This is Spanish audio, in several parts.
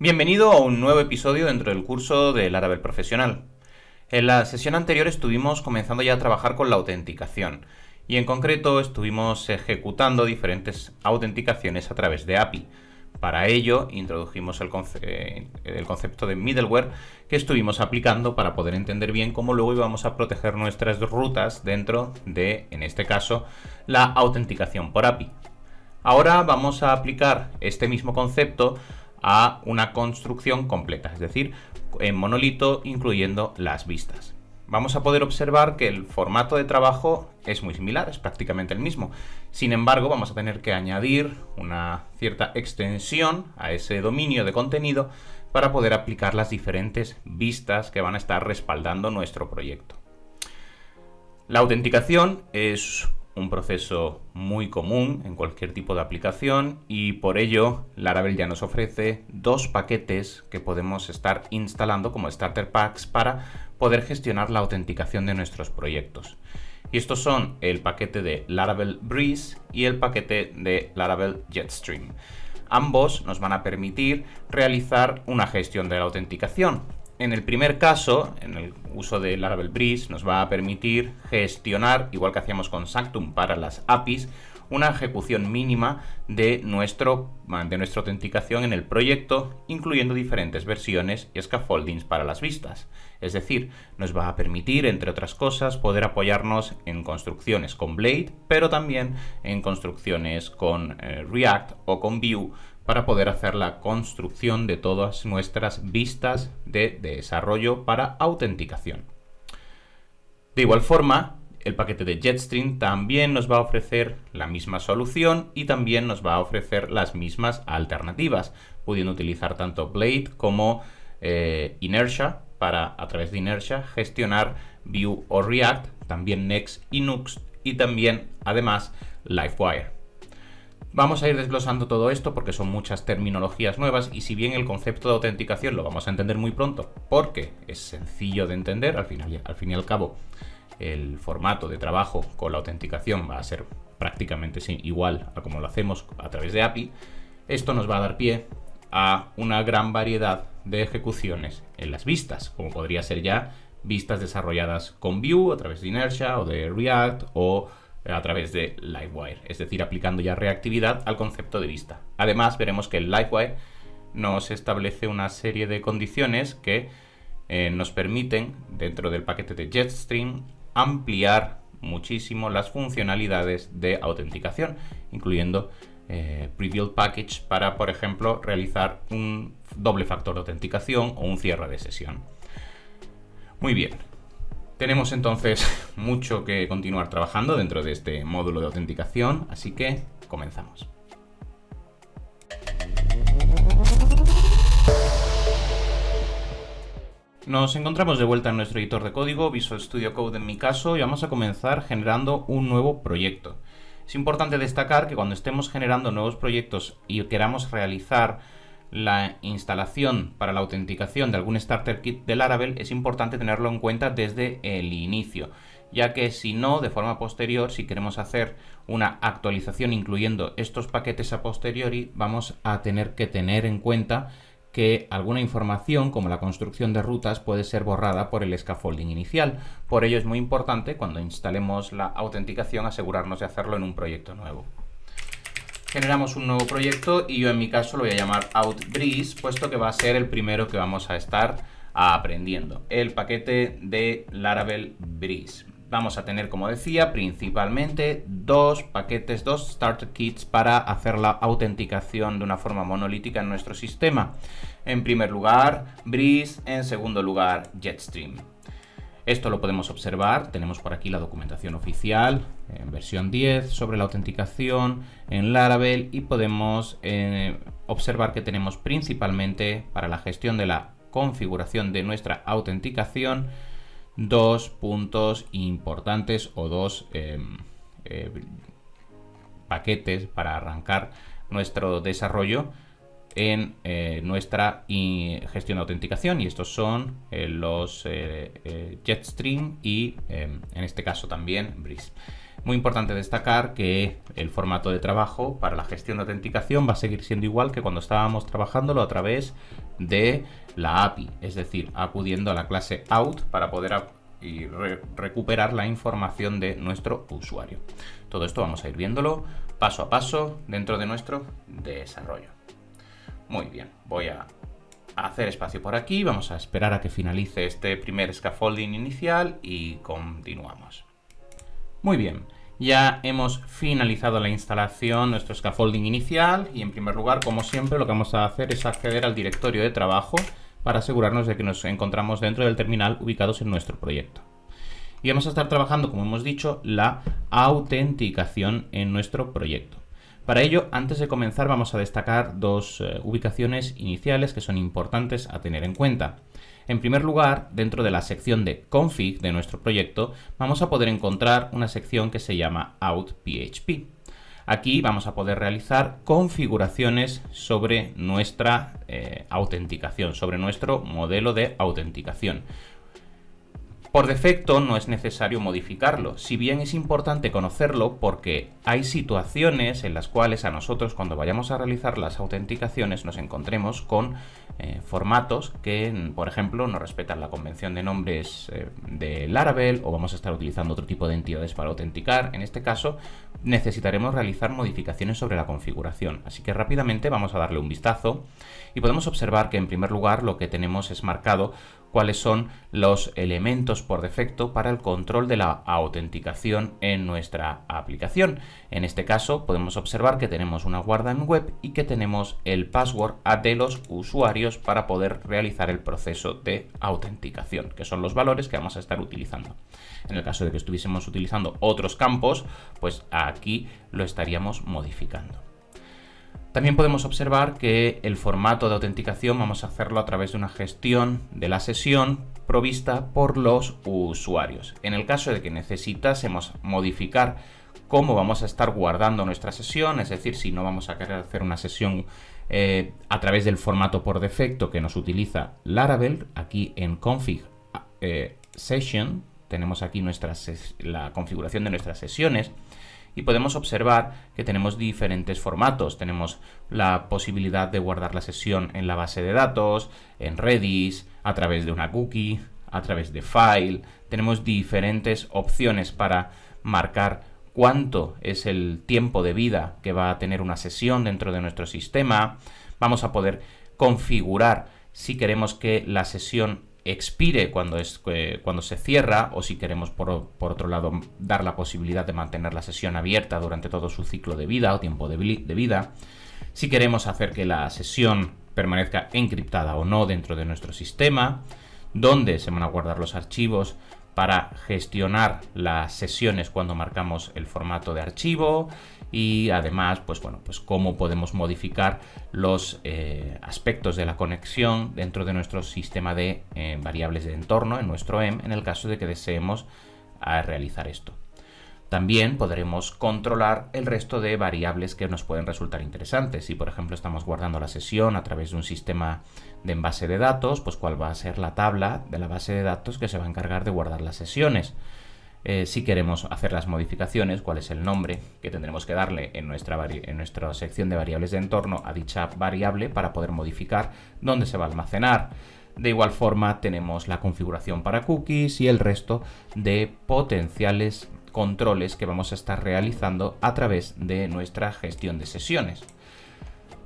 Bienvenido a un nuevo episodio dentro del curso de Laravel Profesional. En la sesión anterior estuvimos comenzando ya a trabajar con la autenticación y en concreto estuvimos ejecutando diferentes autenticaciones a través de API. Para ello introdujimos el concepto de middleware que estuvimos aplicando para poder entender bien cómo luego íbamos a proteger nuestras rutas dentro de, en este caso, la autenticación por API. Ahora vamos a aplicar este mismo concepto a una construcción completa, es decir, en monolito incluyendo las vistas. Vamos a poder observar que el formato de trabajo es muy similar, es prácticamente el mismo. Sin embargo, vamos a tener que añadir una cierta extensión a ese dominio de contenido para poder aplicar las diferentes vistas que van a estar respaldando nuestro proyecto. La autenticación es un proceso muy común en cualquier tipo de aplicación y por ello Laravel ya nos ofrece dos paquetes que podemos estar instalando como starter packs para poder gestionar la autenticación de nuestros proyectos. Y estos son el paquete de Laravel Breeze y el paquete de Laravel Jetstream. Ambos nos van a permitir realizar una gestión de la autenticación. En el primer caso, en el uso de Laravel Breeze, nos va a permitir gestionar, igual que hacíamos con Sanctum para las APIs, una ejecución mínima de nuestra autenticación en el proyecto, incluyendo diferentes versiones y scaffoldings para las vistas. Es decir, nos va a permitir, entre otras cosas, poder apoyarnos en construcciones con Blade, pero también en construcciones con React o con Vue, para poder hacer la construcción de todas nuestras vistas de desarrollo para autenticación. De igual forma, el paquete de Jetstream también nos va a ofrecer la misma solución y también nos va a ofrecer las mismas alternativas, pudiendo utilizar tanto Blade como Inertia para, a través de Inertia, gestionar Vue o React, también Next y Nuxt y también, además, Livewire. Vamos a ir desglosando todo esto porque son muchas terminologías nuevas y si bien el concepto de autenticación lo vamos a entender muy pronto porque es sencillo de entender, al fin y al cabo el formato de trabajo con la autenticación va a ser prácticamente igual a como lo hacemos a través de API, esto nos va a dar pie a una gran variedad de ejecuciones en las vistas, como podría ser ya vistas desarrolladas con Vue a través de Inertia o de React o a través de Livewire, es decir, aplicando ya reactividad al concepto de vista. Además, veremos que el Livewire nos establece una serie de condiciones que nos permiten, dentro del paquete de Jetstream, ampliar muchísimo las funcionalidades de autenticación, incluyendo Pre-built Package para, por ejemplo, realizar un doble factor de autenticación o un cierre de sesión. Muy bien. Tenemos entonces mucho que continuar trabajando dentro de este módulo de autenticación, así que comenzamos. Nos encontramos de vuelta en nuestro editor de código, Visual Studio Code en mi caso, y vamos a comenzar generando un nuevo proyecto. Es importante destacar que cuando estemos generando nuevos proyectos y queramos realizar la instalación para la autenticación de algún starter kit de Laravel, es importante tenerlo en cuenta desde el inicio, ya que si no, de forma posterior, si queremos hacer una actualización incluyendo estos paquetes a posteriori, vamos a tener que tener en cuenta que alguna información, como la construcción de rutas, puede ser borrada por el scaffolding inicial. Por ello es muy importante, cuando instalemos la autenticación, asegurarnos de hacerlo en un proyecto nuevo. Generamos un nuevo proyecto y yo en mi caso lo voy a llamar OutBreeze, puesto que va a ser el primero que vamos a estar aprendiendo, el paquete de Laravel Breeze. Vamos a tener, como decía, principalmente dos paquetes, dos starter kits para hacer la autenticación de una forma monolítica en nuestro sistema. En primer lugar, Breeze, en segundo lugar, Jetstream. Esto lo podemos observar, tenemos por aquí la documentación oficial en versión 10 sobre la autenticación en Laravel y podemos observar que tenemos principalmente para la gestión de la configuración de nuestra autenticación dos puntos importantes o dos paquetes para arrancar nuestro desarrollo en nuestra gestión de autenticación, y estos son los Jetstream y en este caso también Breeze. Muy importante destacar que el formato de trabajo para la gestión de autenticación va a seguir siendo igual que cuando estábamos trabajándolo a través de la API, es decir, acudiendo a la clase out para poder recuperar la información de nuestro usuario. Todo esto vamos a ir viéndolo paso a paso dentro de nuestro desarrollo. Muy bien, voy a hacer espacio por aquí, vamos a esperar a que finalice este primer scaffolding inicial y continuamos. Muy bien, ya hemos finalizado la instalación, nuestro scaffolding inicial, y en primer lugar, como siempre, lo que vamos a hacer es acceder al directorio de trabajo para asegurarnos de que nos encontramos dentro del terminal ubicados en nuestro proyecto. Y vamos a estar trabajando, como hemos dicho, la autenticación en nuestro proyecto. Para ello, antes de comenzar, vamos a destacar dos ubicaciones iniciales que son importantes a tener en cuenta. En primer lugar, dentro de la sección de config de nuestro proyecto, vamos a poder encontrar una sección que se llama out.php. Aquí vamos a poder realizar configuraciones sobre nuestra autenticación, sobre nuestro modelo de autenticación. Por defecto no es necesario modificarlo, si bien es importante conocerlo porque hay situaciones en las cuales a nosotros, cuando vayamos a realizar las autenticaciones, nos encontremos con formatos que, por ejemplo, no respetan la convención de nombres de Laravel, o vamos a estar utilizando otro tipo de entidades para autenticar. En este caso necesitaremos realizar modificaciones sobre la configuración, así que rápidamente vamos a darle un vistazo y podemos observar que en primer lugar lo que tenemos es marcado cuáles son los elementos por defecto para el control de la autenticación en nuestra aplicación. En este caso podemos observar que tenemos una guarda en web y que tenemos el password de los usuarios para poder realizar el proceso de autenticación, que son los valores que vamos a estar utilizando. En el caso de que estuviésemos utilizando otros campos, pues aquí lo estaríamos modificando. También podemos observar que el formato de autenticación vamos a hacerlo a través de una gestión de la sesión provista por los usuarios. En el caso de que necesitásemos modificar cómo vamos a estar guardando nuestra sesión, es decir, si no vamos a querer hacer una sesión a través del formato por defecto que nos utiliza Laravel, aquí en config session tenemos aquí la configuración de nuestras sesiones. Y podemos observar que tenemos diferentes formatos. Tenemos la posibilidad de guardar la sesión en la base de datos, en Redis, a través de una cookie, a través de file. Tenemos diferentes opciones para marcar cuánto es el tiempo de vida que va a tener una sesión dentro de nuestro sistema. Vamos a poder configurar si queremos que la sesión expire cuando se cierra, o si queremos por otro lado dar la posibilidad de mantener la sesión abierta durante todo su ciclo de vida o tiempo de vida, si queremos hacer que la sesión permanezca encriptada o no dentro de nuestro sistema, dónde se van a guardar los archivos para gestionar las sesiones cuando marcamos el formato de archivo, y además pues cómo podemos modificar los aspectos de la conexión dentro de nuestro sistema de variables de entorno, en nuestro EM, en el caso de que deseemos realizar esto. También podremos controlar el resto de variables que nos pueden resultar interesantes. Si por ejemplo estamos guardando la sesión a través de un sistema de base de datos, pues cuál va a ser la tabla de la base de datos que se va a encargar de guardar las sesiones. Si queremos hacer las modificaciones, cuál es el nombre que tendremos que darle en nuestra sección de variables de entorno a dicha variable para poder modificar dónde se va a almacenar. De igual forma tenemos la configuración para cookies y el resto de potenciales controles que vamos a estar realizando a través de nuestra gestión de sesiones.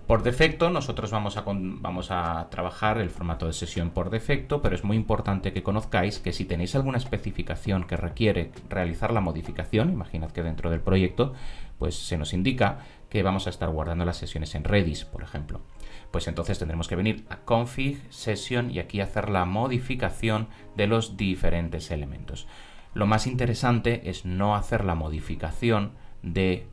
Por defecto nosotros vamos a trabajar el formato de sesión por defecto, pero es muy importante que conozcáis que si tenéis alguna especificación que requiere realizar la modificación, imaginad que dentro del proyecto pues se nos indica que vamos a estar guardando las sesiones en Redis, por ejemplo. Pues entonces tendremos que venir a config session y aquí hacer la modificación de los diferentes elementos. Lo más interesante es no hacer la modificación de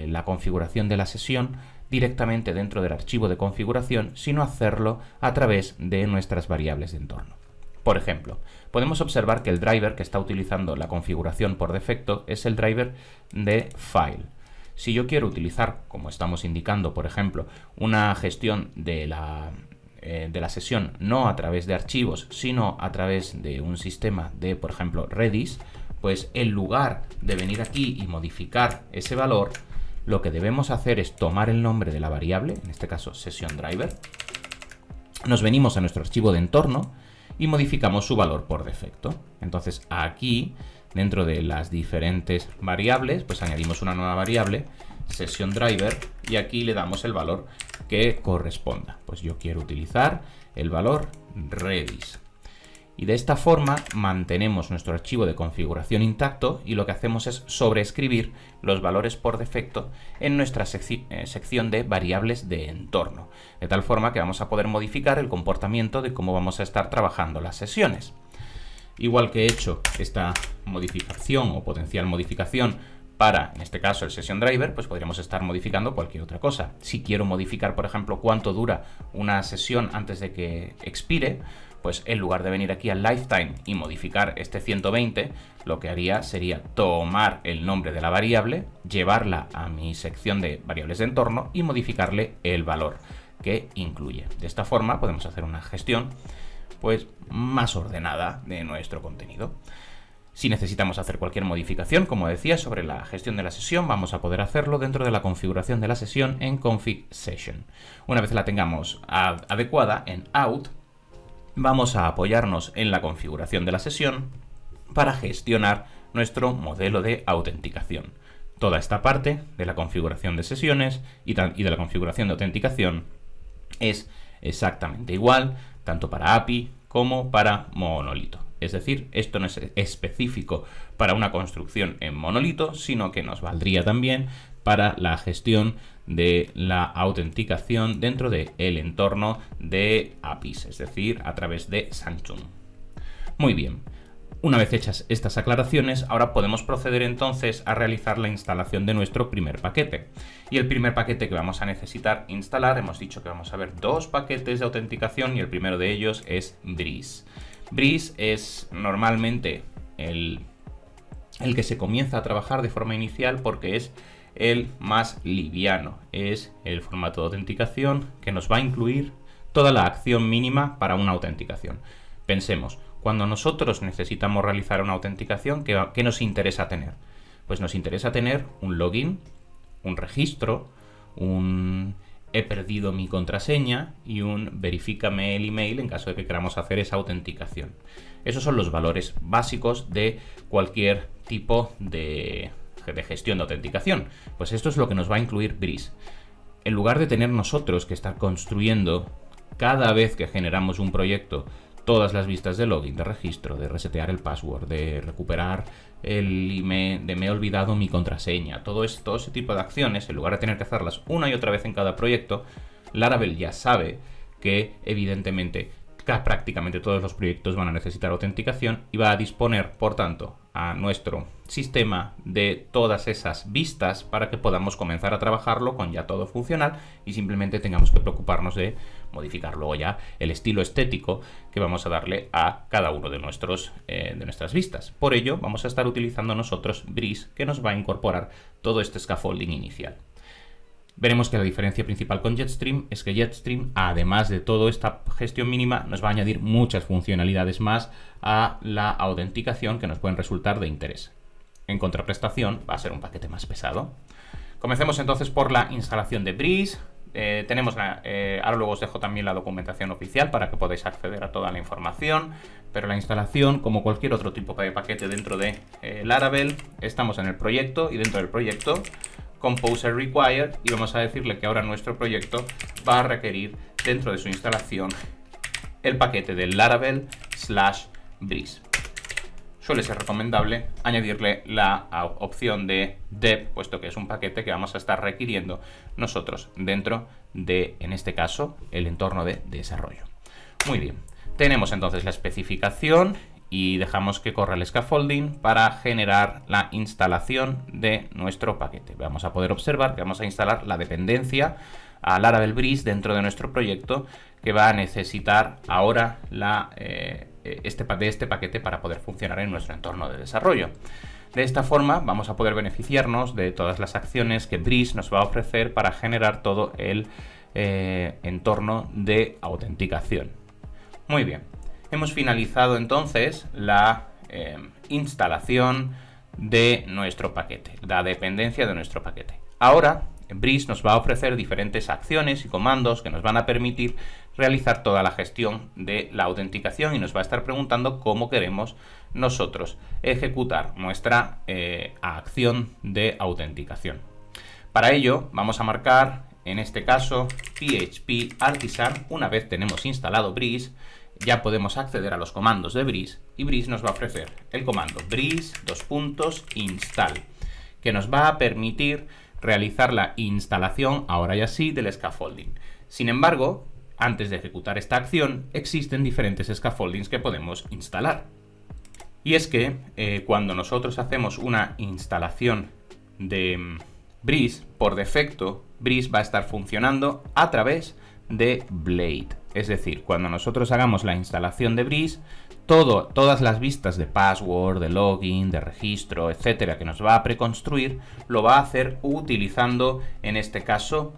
la configuración de la sesión directamente dentro del archivo de configuración, sino hacerlo a través de nuestras variables de entorno. Por ejemplo, podemos observar que el driver que está utilizando la configuración por defecto es el driver de file. Si yo quiero utilizar, como estamos indicando, por ejemplo, una gestión de la sesión no a través de archivos, sino a través de un sistema de, por ejemplo, Redis, pues en lugar de venir aquí y modificar ese valor, lo que debemos hacer es tomar el nombre de la variable, en este caso session driver, nos venimos a nuestro archivo de entorno y modificamos su valor por defecto. Entonces aquí, dentro de las diferentes variables, pues añadimos una nueva variable, SessionDriver, y aquí le damos el valor que corresponda. Pues yo quiero utilizar el valor Redis. Y de esta forma mantenemos nuestro archivo de configuración intacto y lo que hacemos es sobreescribir los valores por defecto en nuestra sección de variables de entorno, de tal forma que vamos a poder modificar el comportamiento de cómo vamos a estar trabajando las sesiones. Igual que he hecho esta modificación o potencial modificación para, en este caso, el SessionDriver, pues podríamos estar modificando cualquier otra cosa. Si quiero modificar, por ejemplo, cuánto dura una sesión antes de que expire, pues en lugar de venir aquí al Lifetime y modificar este 120, lo que haría sería tomar el nombre de la variable, llevarla a mi sección de variables de entorno y modificarle el valor que incluye. De esta forma podemos hacer una gestión pues más ordenada de nuestro contenido. Si necesitamos hacer cualquier modificación, como decía, sobre la gestión de la sesión, vamos a poder hacerlo dentro de la configuración de la sesión en Config Session. Una vez la tengamos adecuada en Out, vamos a apoyarnos en la configuración de la sesión para gestionar nuestro modelo de autenticación. Toda esta parte de la configuración de sesiones y de la configuración de autenticación es exactamente igual, tanto para API como para monolito. Es decir, esto no es específico para una construcción en monolito, sino que nos valdría también para la gestión de la autenticación dentro del entorno de APIs, es decir, a través de Sanctum. Muy bien, una vez hechas estas aclaraciones, ahora podemos proceder entonces a realizar la instalación de nuestro primer paquete. Y el primer paquete que vamos a necesitar instalar, hemos dicho que vamos a ver dos paquetes de autenticación y el primero de ellos es Breeze. Breeze es normalmente el que se comienza a trabajar de forma inicial porque es el más liviano. Es el formato de autenticación que nos va a incluir toda la acción mínima para una autenticación. Pensemos, cuando nosotros necesitamos realizar una autenticación, ¿qué nos interesa tener? Pues nos interesa tener un login, un registro, un he perdido mi contraseña y un verifícame el email en caso de que queramos hacer esa autenticación. Esos son los valores básicos de cualquier tipo de gestión de autenticación. Pues esto es lo que nos va a incluir Breeze. En lugar de tener nosotros que estar construyendo cada vez que generamos un proyecto todas las vistas de login, de registro, de resetear el password, de recuperar el email, de me he olvidado mi contraseña, todo ese tipo de acciones, en lugar de tener que hacerlas una y otra vez en cada proyecto, Laravel ya sabe que evidentemente prácticamente todos los proyectos van a necesitar autenticación y va a disponer, por tanto, a nuestro sistema de todas esas vistas para que podamos comenzar a trabajarlo con ya todo funcional y simplemente tengamos que preocuparnos de modificar luego ya el estilo estético que vamos a darle a cada uno de nuestras vistas. Por ello, vamos a estar utilizando nosotros Breeze, que nos va a incorporar todo este scaffolding inicial. Veremos que la diferencia principal con Jetstream es que Jetstream, además de toda esta gestión mínima, nos va a añadir muchas funcionalidades más a la autenticación que nos pueden resultar de interés. En contraprestación, va a ser un paquete más pesado. Comencemos entonces por la instalación de Breeze. Ahora luego os dejo también la documentación oficial para que podáis acceder a toda la información, pero la instalación, como cualquier otro tipo de paquete dentro de Laravel, estamos en el proyecto y dentro del proyecto Composer Required, y vamos a decirle que ahora nuestro proyecto va a requerir dentro de su instalación el paquete de Laravel/Breeze. Suele ser recomendable añadirle la opción de dev, puesto que es un paquete que vamos a estar requiriendo nosotros dentro de, en este caso, el entorno de desarrollo. Muy bien, tenemos entonces la especificación y dejamos que corra el scaffolding para generar la instalación de nuestro paquete. Vamos a poder observar que vamos a instalar la dependencia a Laravel Breeze dentro de nuestro proyecto, que va a necesitar ahora este paquete para poder funcionar en nuestro entorno de desarrollo. De esta forma vamos a poder beneficiarnos de todas las acciones que Breeze nos va a ofrecer para generar todo el entorno de autenticación. Muy bien. Hemos finalizado entonces la instalación de nuestro paquete, la dependencia de nuestro paquete. Ahora, Breeze nos va a ofrecer diferentes acciones y comandos que nos van a permitir realizar toda la gestión de la autenticación y nos va a estar preguntando cómo queremos nosotros ejecutar nuestra acción de autenticación. Para ello vamos a marcar, en este caso, PHP Artisan. Una vez tenemos instalado Breeze, ya podemos acceder a los comandos de Breeze y Breeze nos va a ofrecer el comando breeze install, que nos va a permitir realizar la instalación, ahora ya sí, del scaffolding. Sin embargo, antes de ejecutar esta acción, existen diferentes scaffoldings que podemos instalar. Y es que cuando nosotros hacemos una instalación de Breeze, por defecto, Breeze va a estar funcionando a través de Blade. Es decir, cuando nosotros hagamos la instalación de Breeze, todas las vistas de password, de login, de registro, etcétera, que nos va a preconstruir, lo va a hacer utilizando, en este caso,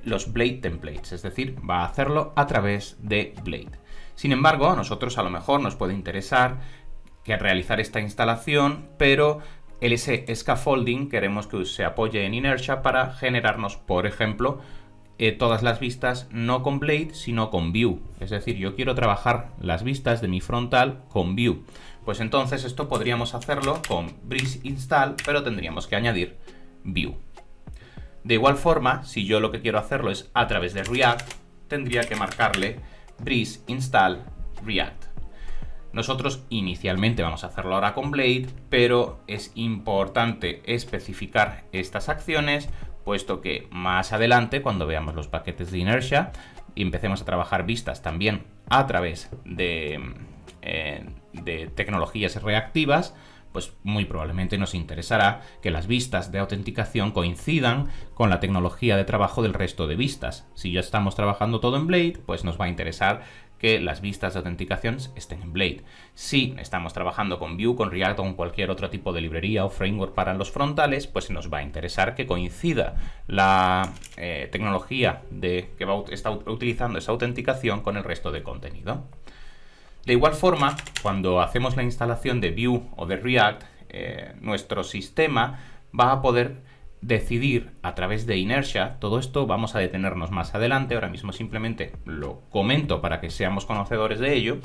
los Blade templates. Es decir, va a hacerlo a través de Blade. Sin embargo, a nosotros a lo mejor nos puede interesar que realizar esta instalación, pero ese scaffolding queremos que se apoye en Inertia para generarnos, por ejemplo, todas las vistas no con Blade, sino con Vue. Es decir, yo quiero trabajar las vistas de mi frontal con Vue. Pues entonces esto podríamos hacerlo con Breeze install, pero tendríamos que añadir Vue. De igual forma, si yo lo que quiero hacerlo es a través de React, tendría que marcarle Breeze install React. Nosotros inicialmente vamos a hacerlo ahora con Blade, pero es importante especificar estas acciones, puesto que más adelante, cuando veamos los paquetes de Inertia y empecemos a trabajar vistas también a través de tecnologías reactivas, pues muy probablemente nos interesará que las vistas de autenticación coincidan con la tecnología de trabajo del resto de vistas. Si ya estamos trabajando todo en Blade, pues nos va a interesar que las vistas de autenticación estén en Blade. Si estamos trabajando con Vue, con React o con cualquier otro tipo de librería o framework para los frontales, pues nos va a interesar que coincida la tecnología que está utilizando esa autenticación con el resto de contenido. De igual forma, cuando hacemos la instalación de Vue o de React, nuestro sistema va a poder decidir a través de Inertia. Todo esto vamos a detenernos más adelante, ahora mismo simplemente lo comento para que seamos conocedores de ello,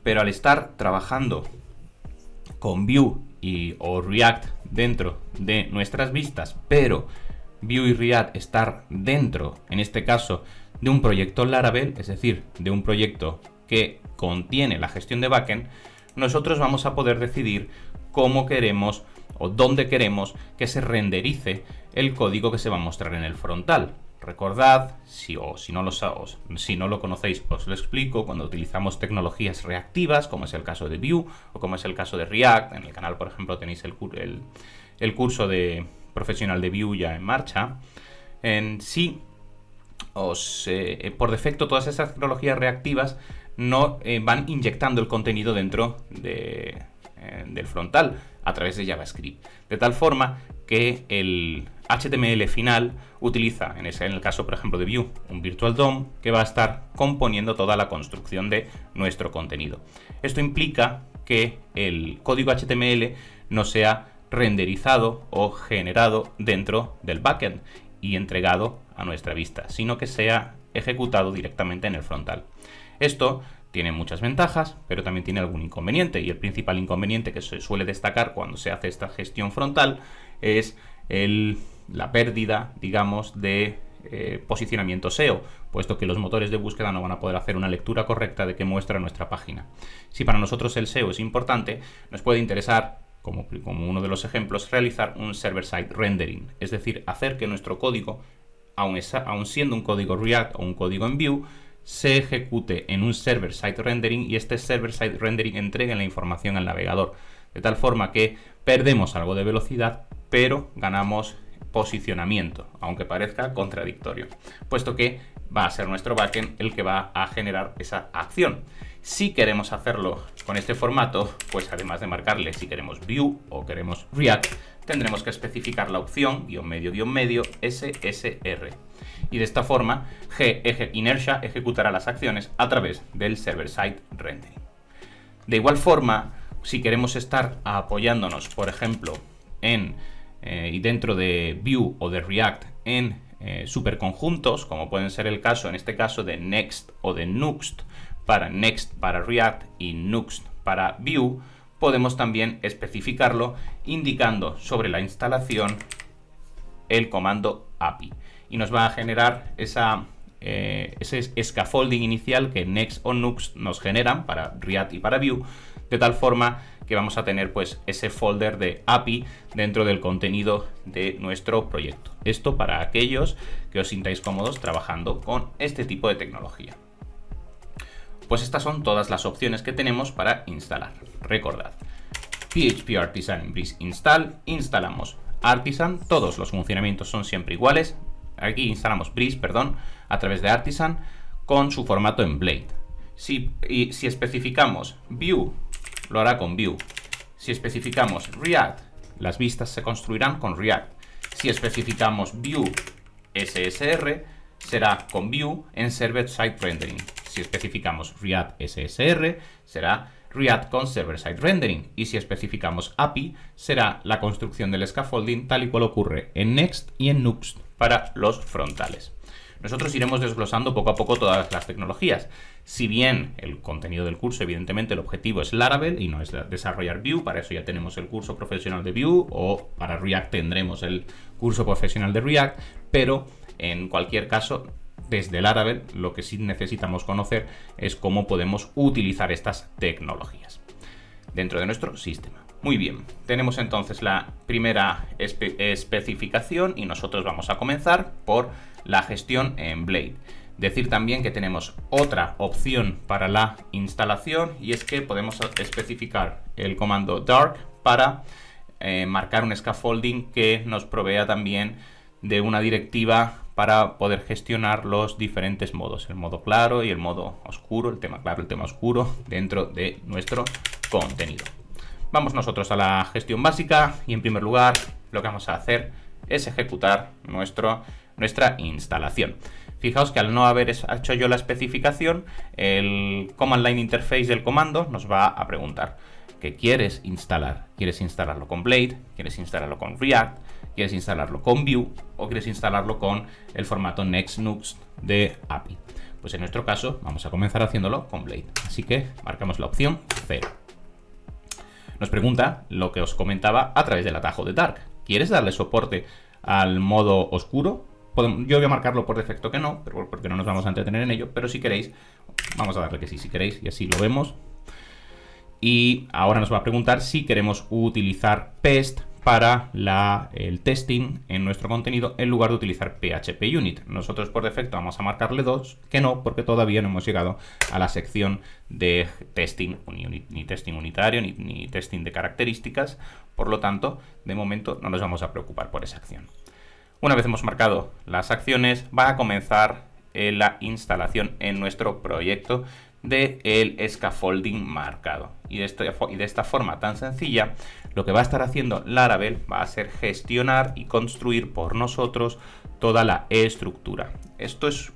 pero al estar trabajando con Vue o React dentro de nuestras vistas, pero Vue y React estar dentro, en este caso, de un proyecto Laravel, es decir, de un proyecto que contiene la gestión de backend, nosotros vamos a poder decidir cómo queremos o dónde queremos que se renderice el código que se va a mostrar en el frontal. Recordad, si no lo conocéis, os lo explico, cuando utilizamos tecnologías reactivas, como es el caso de Vue o como es el caso de React. En el canal, por ejemplo, tenéis el curso de profesional de Vue ya en marcha. Por defecto, todas esas tecnologías reactivas no van inyectando el contenido dentro del frontal a través de JavaScript, de tal forma que el HTML final utiliza, en el caso por ejemplo de Vue, un Virtual DOM que va a estar componiendo toda la construcción de nuestro contenido. Esto implica que el código HTML no sea renderizado o generado dentro del backend y entregado a nuestra vista, sino que sea ejecutado directamente en el frontal. Esto tiene muchas ventajas, pero también tiene algún inconveniente, y el principal inconveniente que se suele destacar cuando se hace esta gestión frontal es la pérdida, digamos, de posicionamiento SEO, puesto que los motores de búsqueda no van a poder hacer una lectura correcta de qué muestra nuestra página. Si para nosotros el SEO es importante, nos puede interesar, como uno de los ejemplos, realizar un server-side rendering, es decir, hacer que nuestro código, aun siendo un código React o un código en Vue, se ejecute en un server-side rendering y este server-side rendering entregue la información al navegador, de tal forma que perdemos algo de velocidad, pero ganamos posicionamiento, aunque parezca contradictorio, puesto que va a ser nuestro backend el que va a generar esa acción. Si queremos hacerlo con este formato, pues además de marcarle si queremos Vue o queremos React, tendremos que especificar la opción --medio SSR. Y de esta forma, Inertia ejecutará las acciones a través del server-side rendering. De igual forma, si queremos estar apoyándonos, por ejemplo, y dentro de Vue o de React en superconjuntos, como pueden ser el caso, en este caso, de Next o de Nuxt para Next para React y Nuxt para Vue, podemos también especificarlo indicando sobre la instalación el comando API. Y nos va a generar ese scaffolding inicial que Next o Nuxt nos generan para React y para Vue, de tal forma que vamos a tener pues ese folder de API dentro del contenido de nuestro proyecto. Esto para aquellos que os sintáis cómodos trabajando con este tipo de tecnología. Pues estas son todas las opciones que tenemos para instalar. Recordad, PHP Artisan en Breeze install, instalamos Artisan, todos los funcionamientos son siempre iguales. Aquí instalamos Breeze, a través de Artisan con su formato en Blade. Si especificamos Vue, lo hará con Vue. Si especificamos React, las vistas se construirán con React. Si especificamos Vue SSR, será con Vue en Server-Side Rendering. Si especificamos React SSR, será React con Server-Side Rendering. Y si especificamos API, será la construcción del scaffolding tal y cual ocurre en Next y en Nuxt para los frontales. Nosotros iremos desglosando poco a poco todas las tecnologías. Si bien el contenido del curso, evidentemente, el objetivo es Laravel y no es desarrollar Vue, para eso ya tenemos el curso profesional de Vue, o para React tendremos el curso profesional de React, pero en cualquier caso, desde Laravel lo que sí necesitamos conocer es cómo podemos utilizar estas tecnologías dentro de nuestro sistema. Muy bien, tenemos entonces la primera especificación y nosotros vamos a comenzar por la gestión en Blade. Decir también que tenemos otra opción para la instalación y es que podemos especificar el comando dark para marcar un scaffolding que nos provea también de una directiva para poder gestionar los diferentes modos, el modo claro y el modo oscuro, el tema claro, el tema oscuro dentro de nuestro contenido. Vamos nosotros a la gestión básica y en primer lugar lo que vamos a hacer es ejecutar nuestra instalación. Fijaos que al no haber hecho yo la especificación, el Command Line Interface del comando nos va a preguntar ¿qué quieres instalar? ¿Quieres instalarlo con Blade? ¿Quieres instalarlo con React? ¿Quieres instalarlo con Vue? ¿O quieres instalarlo con el formato Next Nuxt de API? Pues en nuestro caso vamos a comenzar haciéndolo con Blade. Así que marcamos la opción 0. Nos pregunta lo que os comentaba a través del atajo de Dark. ¿Quieres darle soporte al modo oscuro? Yo voy a marcarlo por defecto que no, pero porque no nos vamos a entretener en ello, pero si queréis, vamos a darle que sí, si queréis, y así lo vemos. Y ahora nos va a preguntar si queremos utilizar PEST para el testing en nuestro contenido en lugar de utilizar PHP Unit. Nosotros por defecto vamos a marcarle 2, que no, porque todavía no hemos llegado a la sección de testing, ni testing unitario, ni testing de características. Por lo tanto, de momento no nos vamos a preocupar por esa acción. Una vez hemos marcado las acciones, va a comenzar la instalación en nuestro proyecto del scaffolding marcado. Y de esta forma tan sencilla, lo que va a estar haciendo Laravel va a ser gestionar y construir por nosotros toda la estructura. Esto es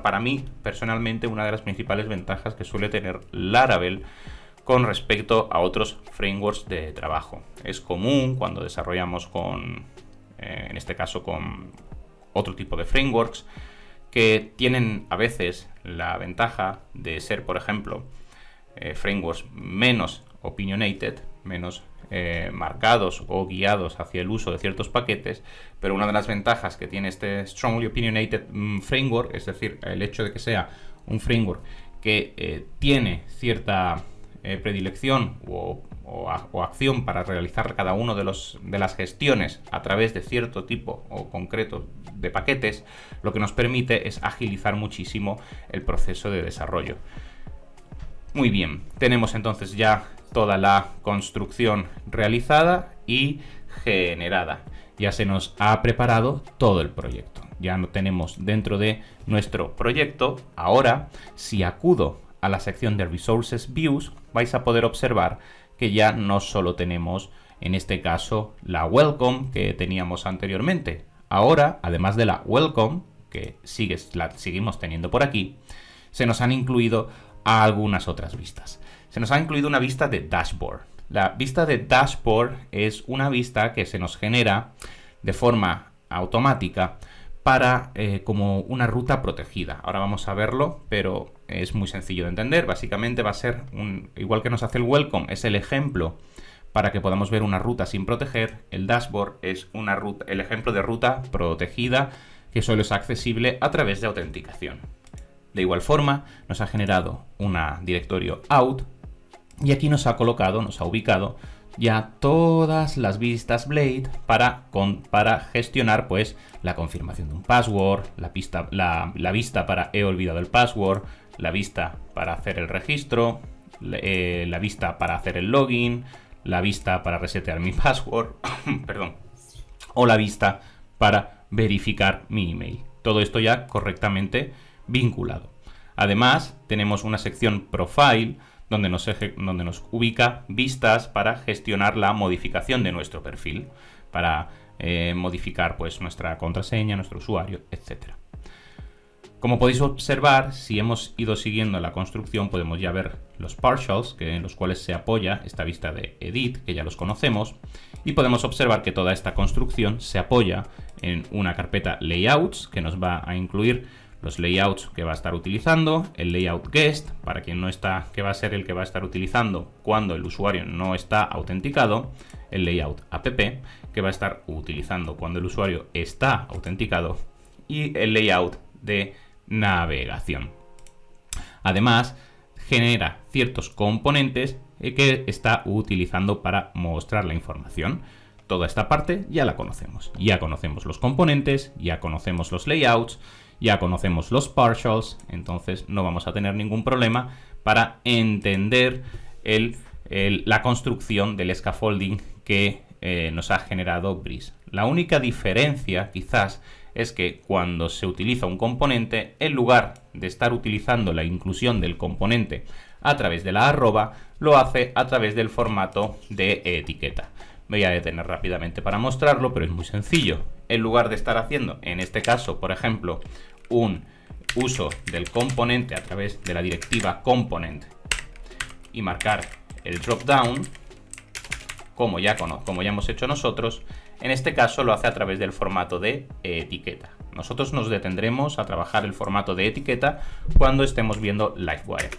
para mí, personalmente, una de las principales ventajas que suele tener Laravel con respecto a otros frameworks de trabajo. Es común cuando desarrollamos en este caso con otro tipo de frameworks, que tienen a veces la ventaja de ser, por ejemplo, frameworks menos opinionated, menos marcados o guiados hacia el uso de ciertos paquetes, pero una de las ventajas que tiene este Strongly Opinionated Framework, es decir, el hecho de que sea un framework que tiene cierta predilección o acción para realizar cada uno de las gestiones a través de cierto tipo o concreto de paquetes, lo que nos permite es agilizar muchísimo el proceso de desarrollo. Muy bien, tenemos entonces ya toda la construcción realizada y generada. Ya se nos ha preparado todo el proyecto. Ya lo tenemos dentro de nuestro proyecto. Ahora, si acudo a la sección de Resources Views, vais a poder observar que ya no solo tenemos, en este caso, la Welcome que teníamos anteriormente. Ahora, además de la Welcome, que seguimos teniendo por aquí, se nos han incluido algunas otras vistas. Se nos ha incluido una vista de Dashboard. La vista de Dashboard es una vista que se nos genera de forma automática para como una ruta protegida. Ahora vamos a verlo, pero es muy sencillo de entender. Básicamente va a ser, igual que nos hace el welcome, es el ejemplo para que podamos ver una ruta sin proteger. El dashboard es una ruta, el ejemplo de ruta protegida que solo es accesible a través de autenticación. De igual forma, nos ha generado un directorio out y aquí nos ha ubicado ya todas las vistas Blade para gestionar pues la confirmación de un password, la vista para he olvidado el password, la vista para hacer el registro, la vista para hacer el login, la vista para resetear mi password, perdón, o la vista para verificar mi email. Todo esto ya correctamente vinculado. Además, tenemos una sección profile donde nos ubica vistas para gestionar la modificación de nuestro perfil, para modificar pues nuestra contraseña, nuestro usuario, etc. Como podéis observar, si hemos ido siguiendo la construcción, podemos ya ver los partials, en los cuales se apoya esta vista de edit, que ya los conocemos, y podemos observar que toda esta construcción se apoya en una carpeta layouts, que nos va a incluir los layouts que va a estar utilizando, el layout guest, para quien no está, que va a ser el que va a estar utilizando cuando el usuario no está autenticado, el layout app, que va a estar utilizando cuando el usuario está autenticado, y el layout de navegación. Además, genera ciertos componentes que está utilizando para mostrar la información. Toda esta parte ya la conocemos. Ya conocemos los componentes, ya conocemos los layouts, ya conocemos los partials, entonces no vamos a tener ningún problema para entender la construcción del scaffolding que nos ha generado Breeze. La única diferencia, quizás, es que cuando se utiliza un componente, en lugar de estar utilizando la inclusión del componente a través de la arroba, lo hace a través del formato de etiqueta. Me voy a detener rápidamente para mostrarlo, pero es muy sencillo. En lugar de estar haciendo, en este caso, por ejemplo, un uso del componente a través de la directiva component y marcar el dropdown, como ya hemos hecho nosotros, en este caso lo hace a través del formato de etiqueta. Nosotros nos detendremos a trabajar el formato de etiqueta cuando estemos viendo Livewire.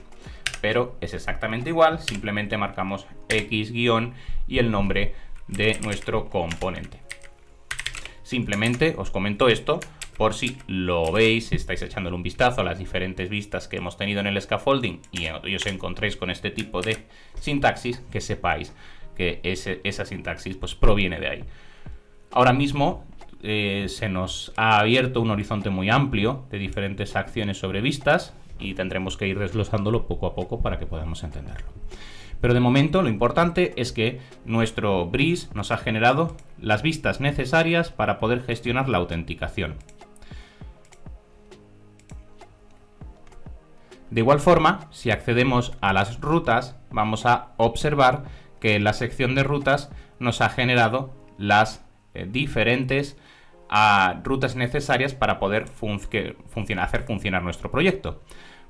Pero es exactamente igual, simplemente marcamos X- y el nombre de nuestro componente. Simplemente os comento esto por si lo veis, estáis echándole un vistazo a las diferentes vistas que hemos tenido en el scaffolding y os encontréis con este tipo de sintaxis, que sepáis que esa sintaxis pues proviene de ahí. Ahora mismo se nos ha abierto un horizonte muy amplio de diferentes acciones sobre vistas y tendremos que ir desglosándolo poco a poco para que podamos entenderlo. Pero de momento lo importante es que nuestro Breeze nos ha generado las vistas necesarias para poder gestionar la autenticación. De igual forma, si accedemos a las rutas, vamos a observar que en la sección de rutas nos ha generado las diferentes rutas necesarias para poder hacer funcionar nuestro proyecto.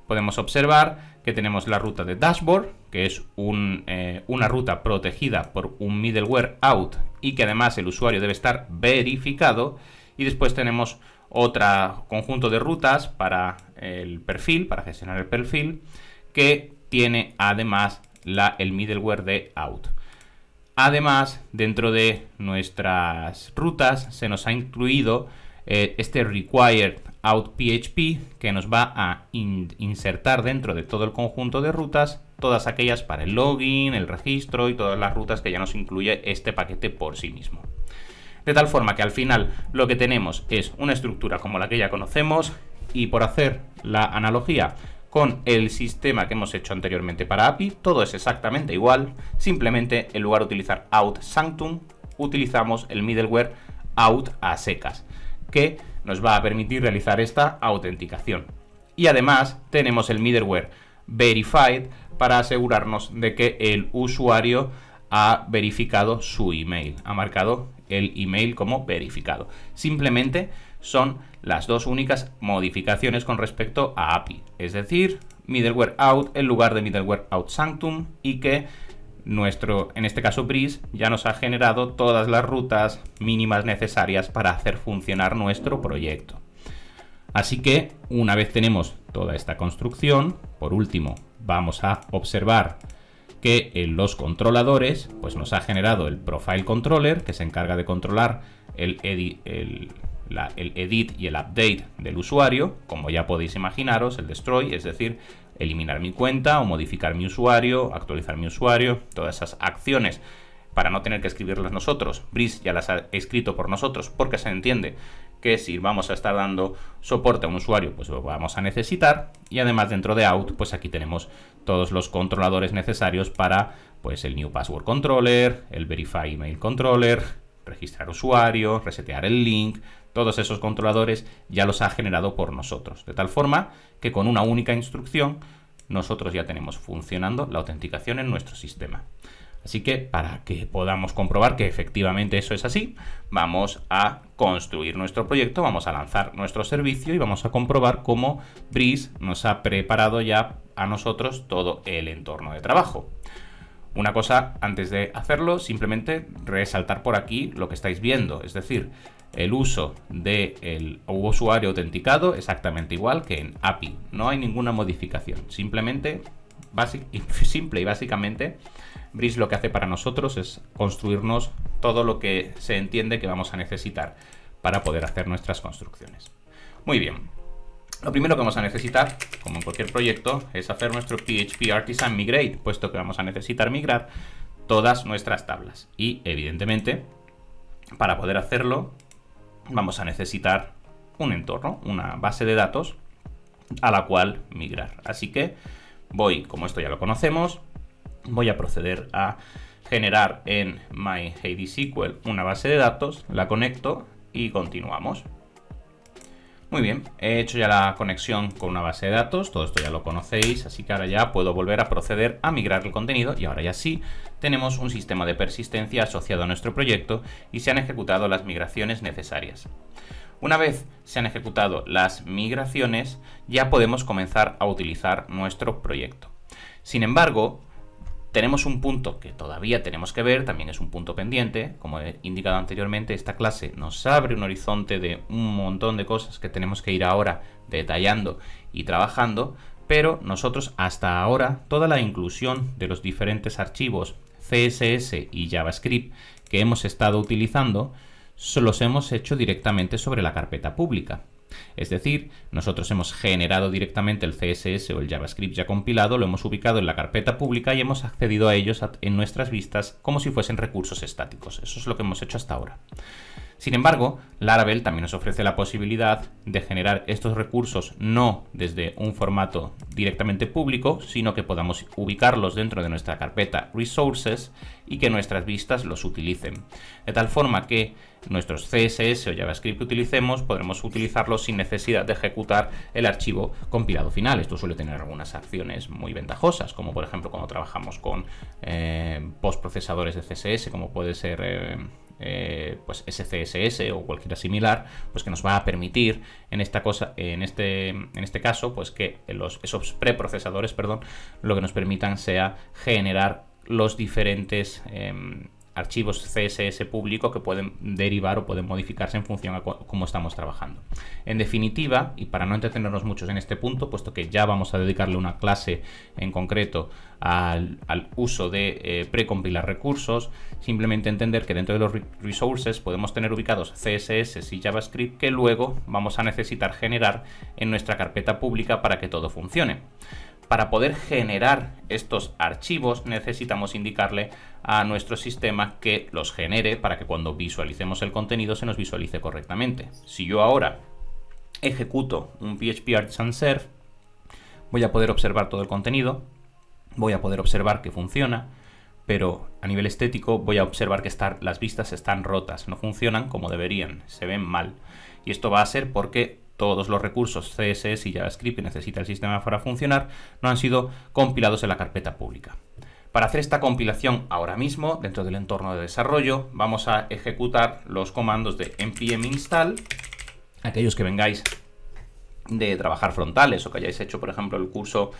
Podemos observar que tenemos la ruta de dashboard, que es una ruta protegida por un middleware out y que además el usuario debe estar verificado. Y después tenemos otro conjunto de rutas para el perfil, para gestionar el perfil, que tiene además el middleware de out. Además, dentro de nuestras rutas se nos ha incluido este required out PHP, que nos va a insertar dentro de todo el conjunto de rutas todas aquellas para el login, el registro y todas las rutas que ya nos incluye este paquete por sí mismo. De tal forma que al final lo que tenemos es una estructura como la que ya conocemos, y por hacer la analogía con el sistema que hemos hecho anteriormente para API, todo es exactamente igual, simplemente en lugar de utilizar out sanctum, utilizamos el middleware out a secas, que nos va a permitir realizar esta autenticación. Y además tenemos el middleware verified para asegurarnos de que el usuario ha verificado su email, ha marcado el email como verificado. Simplemente son las dos únicas modificaciones con respecto a API, es decir, middleware out en lugar de middleware out sanctum, y que en este caso Breeze ya nos ha generado todas las rutas mínimas necesarias para hacer funcionar nuestro proyecto. Así que una vez tenemos toda esta construcción, por último vamos a observar que en los controladores pues nos ha generado el Profile Controller, que se encarga de controlar el edit y el update del usuario, como ya podéis imaginaros, el destroy, es decir, eliminar mi cuenta o modificar mi usuario, actualizar mi usuario, todas esas acciones para no tener que escribirlas nosotros. Breeze ya las ha escrito por nosotros porque se entiende que si vamos a estar dando soporte a un usuario, pues lo vamos a necesitar. Y además dentro de out, pues aquí tenemos todos los controladores necesarios para pues el New Password Controller, el Verify Email Controller, registrar usuario, resetear el link. Todos esos controladores ya los ha generado por nosotros. De tal forma que con una única instrucción nosotros ya tenemos funcionando la autenticación en nuestro sistema. Así que para que podamos comprobar que efectivamente eso es así, vamos a construir nuestro proyecto, vamos a lanzar nuestro servicio y vamos a comprobar cómo Breeze nos ha preparado ya a nosotros todo el entorno de trabajo. Una cosa antes de hacerlo, simplemente resaltar por aquí lo que estáis viendo, es decir, el uso del usuario autenticado exactamente igual que en API. No hay ninguna modificación, simple y básicamente Breeze lo que hace para nosotros es construirnos todo lo que se entiende que vamos a necesitar para poder hacer nuestras construcciones. Muy bien. Lo primero que vamos a necesitar, como en cualquier proyecto, es hacer nuestro PHP Artisan Migrate, puesto que vamos a necesitar migrar todas nuestras tablas. Y, evidentemente, para poder hacerlo, vamos a necesitar un entorno, una base de datos a la cual migrar. Así que voy, como esto ya lo conocemos, voy a proceder a generar en MyHDSQL una base de datos, la conecto y continuamos. Muy bien, he hecho ya la conexión con una base de datos, todo esto ya lo conocéis, así que ahora ya puedo volver a proceder a migrar el contenido y ahora ya sí tenemos un sistema de persistencia asociado a nuestro proyecto y se han ejecutado las migraciones necesarias. Una vez se han ejecutado las migraciones, ya podemos comenzar a utilizar nuestro proyecto. Sin embargo, tenemos un punto que todavía tenemos que ver, también es un punto pendiente. Como he indicado anteriormente, esta clase nos abre un horizonte de un montón de cosas que tenemos que ir ahora detallando y trabajando, pero nosotros hasta ahora toda la inclusión de los diferentes archivos CSS y JavaScript que hemos estado utilizando los hemos hecho directamente sobre la carpeta pública. Es decir, nosotros hemos generado directamente el CSS o el JavaScript ya compilado, lo hemos ubicado en la carpeta pública y hemos accedido a ellos en nuestras vistas como si fuesen recursos estáticos. Eso es lo que hemos hecho hasta ahora. Sin embargo, Laravel también nos ofrece la posibilidad de generar estos recursos no desde un formato directamente público, sino que podamos ubicarlos dentro de nuestra carpeta Resources y que nuestras vistas los utilicen. De tal forma que nuestros CSS o JavaScript que utilicemos podremos utilizarlos sin necesidad de ejecutar el archivo compilado final. Esto suele tener algunas acciones muy ventajosas, como por ejemplo cuando trabajamos con postprocesadores de CSS, como puede ser pues SCSS o cualquiera similar, pues que nos va a permitir en este caso pues que esos preprocesadores, lo que nos permitan sea generar los diferentes archivos CSS público que pueden derivar o pueden modificarse en función a cómo estamos trabajando. En definitiva, y para no entretenernos muchos en este punto, puesto que ya vamos a dedicarle una clase en concreto al uso de precompilar recursos, simplemente entender que dentro de los resources podemos tener ubicados CSS y JavaScript que luego vamos a necesitar generar en nuestra carpeta pública para que todo funcione. Para poder generar estos archivos necesitamos indicarle a nuestro sistema que los genere para que cuando visualicemos el contenido se nos visualice correctamente. Si yo ahora ejecuto un PHP Artisan Serve, voy a poder observar todo el contenido, voy a poder observar que funciona, pero a nivel estético voy a observar que las vistas están rotas, no funcionan como deberían, se ven mal. Y esto va a ser porque todos los recursos CSS y JavaScript que necesita el sistema para funcionar no han sido compilados en la carpeta pública. Para hacer esta compilación ahora mismo, dentro del entorno de desarrollo, vamos a ejecutar los comandos de npm install. Aquellos que vengáis de trabajar frontales o que hayáis hecho, por ejemplo, el curso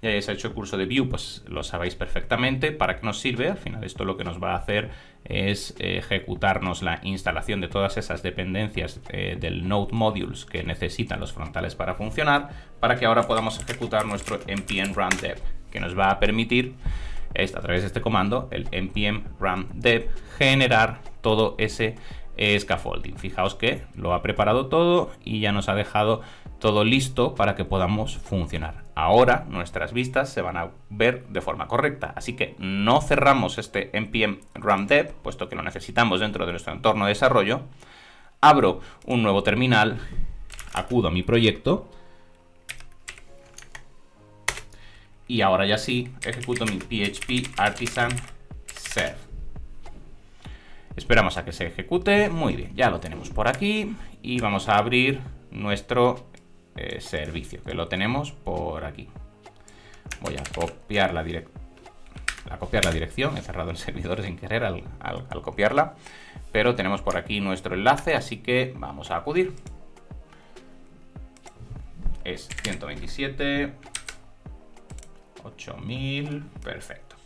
ya hayáis hecho el curso de Vue, pues lo sabéis perfectamente para qué nos sirve. Al final esto lo que nos va a hacer es ejecutarnos la instalación de todas esas dependencias del Node Modules que necesitan los frontales para funcionar, para que ahora podamos ejecutar nuestro npm run dev, que nos va a permitir, a través de este comando, el npm run dev, generar todo ese scaffolding. Fijaos que lo ha preparado todo y ya nos ha dejado todo listo para que podamos funcionar. Ahora nuestras vistas se van a ver de forma correcta, así que no cerramos este npm run dev, puesto que lo necesitamos dentro de nuestro entorno de desarrollo. Abro un nuevo terminal, acudo a mi proyecto y ahora ya sí ejecuto mi PHP Artisan Serve. Esperamos a que se ejecute. Muy bien, ya lo tenemos por aquí y vamos a abrir nuestro servicio, que lo tenemos por aquí. Voy a copiar la dirección. He cerrado el servidor sin querer al copiarla, pero tenemos por aquí nuestro enlace, así que vamos a acudir. Es 127 8000, perfecto.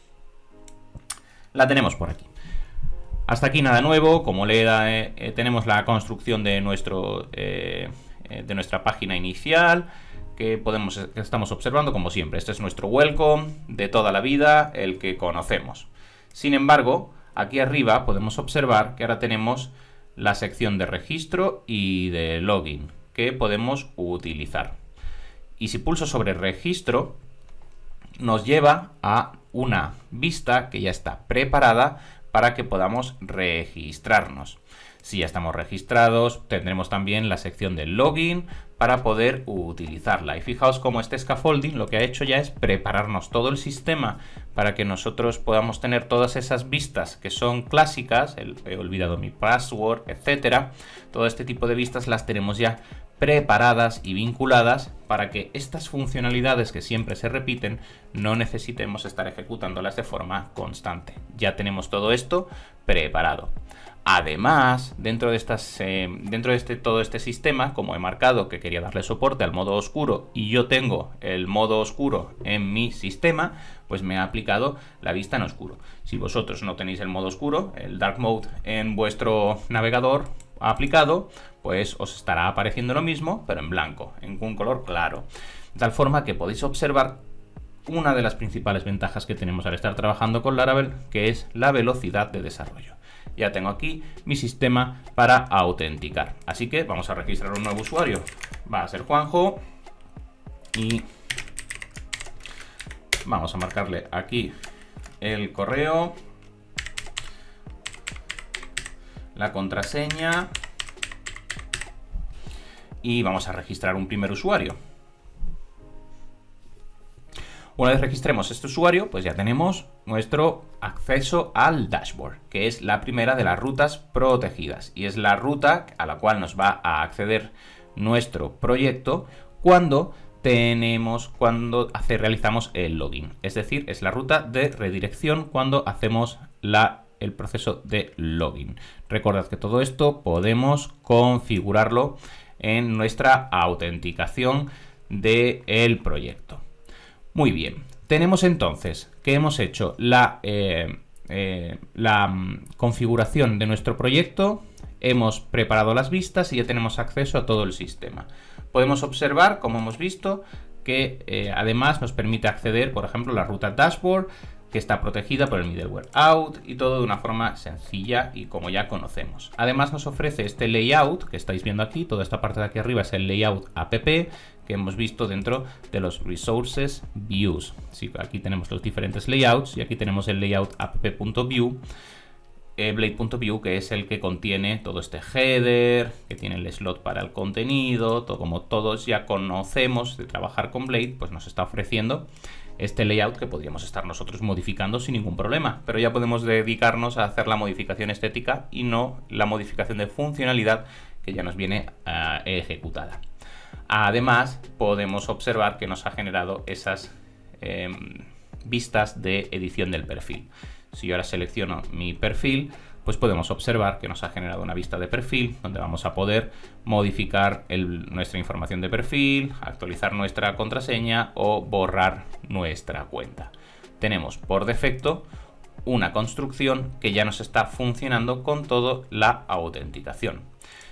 La tenemos por aquí. Hasta aquí nada nuevo. Como tenemos la construcción de nuestra página inicial que estamos observando como siempre. Este es nuestro welcome de toda la vida, el que conocemos. Sin embargo, aquí arriba podemos observar que ahora tenemos la sección de registro y de login que podemos utilizar. Y si pulso sobre registro, nos lleva a una vista que ya está preparada para que podamos registrarnos. Si ya estamos registrados, tendremos también la sección de login para poder utilizarla. Y fijaos cómo este scaffolding lo que ha hecho ya es prepararnos todo el sistema para que nosotros podamos tener todas esas vistas que son clásicas, he olvidado mi password, etcétera. Todo este tipo de vistas las tenemos ya preparadas y vinculadas para que estas funcionalidades que siempre se repiten no necesitemos estar ejecutándolas de forma constante. Ya tenemos todo esto preparado. Además, dentro de todo este sistema, como he marcado que quería darle soporte al modo oscuro y yo tengo el modo oscuro en mi sistema, pues me ha aplicado la vista en oscuro. Si vosotros no tenéis el modo oscuro, el dark mode en vuestro navegador aplicado, pues os estará apareciendo lo mismo, pero en blanco, en un color claro. De tal forma que podéis observar una de las principales ventajas que tenemos al estar trabajando con Laravel, que es la velocidad de desarrollo. Ya tengo aquí mi sistema para autenticar. Así que vamos a registrar un nuevo usuario. Va a ser Juanjo. Y vamos a marcarle aquí el correo, la contraseña y vamos a registrar un primer usuario. Una vez registremos este usuario, pues ya tenemos nuestro acceso al dashboard, que es la primera de las rutas protegidas y es la ruta a la cual nos va a acceder nuestro proyecto cuando realizamos el login. Es decir, es la ruta de redirección cuando hacemos el proceso de login. Recordad que todo esto podemos configurarlo en nuestra autenticación del proyecto. Muy bien, tenemos entonces que hemos hecho la configuración de nuestro proyecto, hemos preparado las vistas y ya tenemos acceso a todo el sistema. Podemos observar, como hemos visto, que además nos permite acceder, por ejemplo, a la ruta dashboard, que está protegida por el middleware out y todo de una forma sencilla y como ya conocemos. Además nos ofrece este layout que estáis viendo aquí, toda esta parte de aquí arriba es el layout app que hemos visto dentro de los resources views. Sí, aquí tenemos los diferentes layouts y aquí tenemos el layout app.view, blade.view, que es el que contiene todo este header, que tiene el slot para el contenido, todo, como todos ya conocemos de trabajar con Blade, pues nos está ofreciendo este layout que podríamos estar nosotros modificando sin ningún problema, pero ya podemos dedicarnos a hacer la modificación estética y no la modificación de funcionalidad que ya nos viene ejecutada. Además, podemos observar que nos ha generado esas vistas de edición del perfil. Si yo ahora selecciono mi perfil, pues podemos observar que nos ha generado una vista de perfil donde vamos a poder modificar nuestra información de perfil, actualizar nuestra contraseña o borrar nuestra cuenta. Tenemos por defecto una construcción que ya nos está funcionando con toda la autenticación.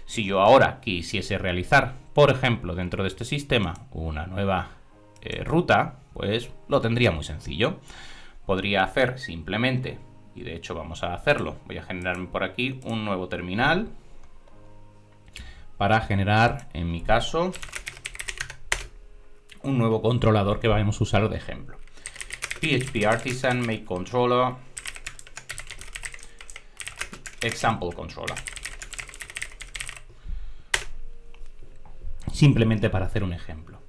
Si yo ahora quisiese realizar, por ejemplo, dentro de este sistema una nueva ruta, pues lo tendría muy sencillo. Podría hacer simplemente, y de hecho vamos a hacerlo, voy a generarme por aquí un nuevo terminal para generar, en mi caso, un nuevo controlador que vamos a usar de ejemplo. PHP Artisan Make Controller Example Controller. Simplemente para hacer un ejemplo.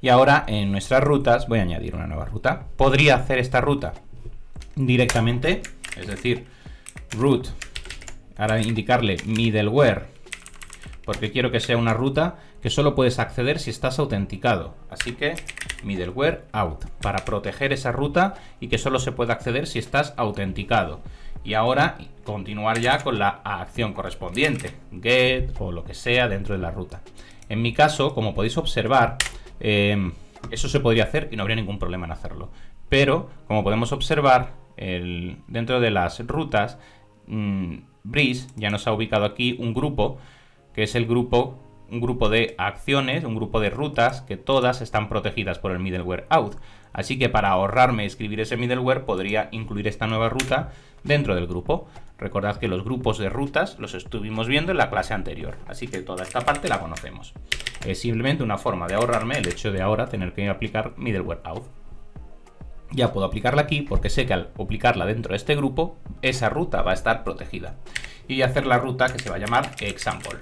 Y ahora en nuestras rutas voy a añadir una nueva ruta. Podría hacer esta ruta directamente, es decir, root, ahora indicarle middleware, porque quiero que sea una ruta que solo puedes acceder si estás autenticado. Así que middleware out, para proteger esa ruta y que solo se pueda acceder si estás autenticado. Y ahora continuar ya con la acción correspondiente, get o lo que sea dentro de la ruta. En mi caso, como podéis observar, eso se podría hacer y no habría ningún problema en hacerlo. Pero, como podemos observar, dentro de las rutas, Breeze ya nos ha ubicado aquí un grupo, que es un grupo de acciones, un grupo de rutas que todas están protegidas por el middleware out. Así que para ahorrarme escribir ese middleware podría incluir esta nueva ruta dentro del grupo. Recordad que los grupos de rutas los estuvimos viendo en la clase anterior, así que toda esta parte la conocemos. Es simplemente una forma de ahorrarme el hecho de ahora tener que aplicar middleware out. Ya puedo aplicarla aquí porque sé que al aplicarla dentro de este grupo, esa ruta va a estar protegida. Y hacer la ruta que se va a llamar example.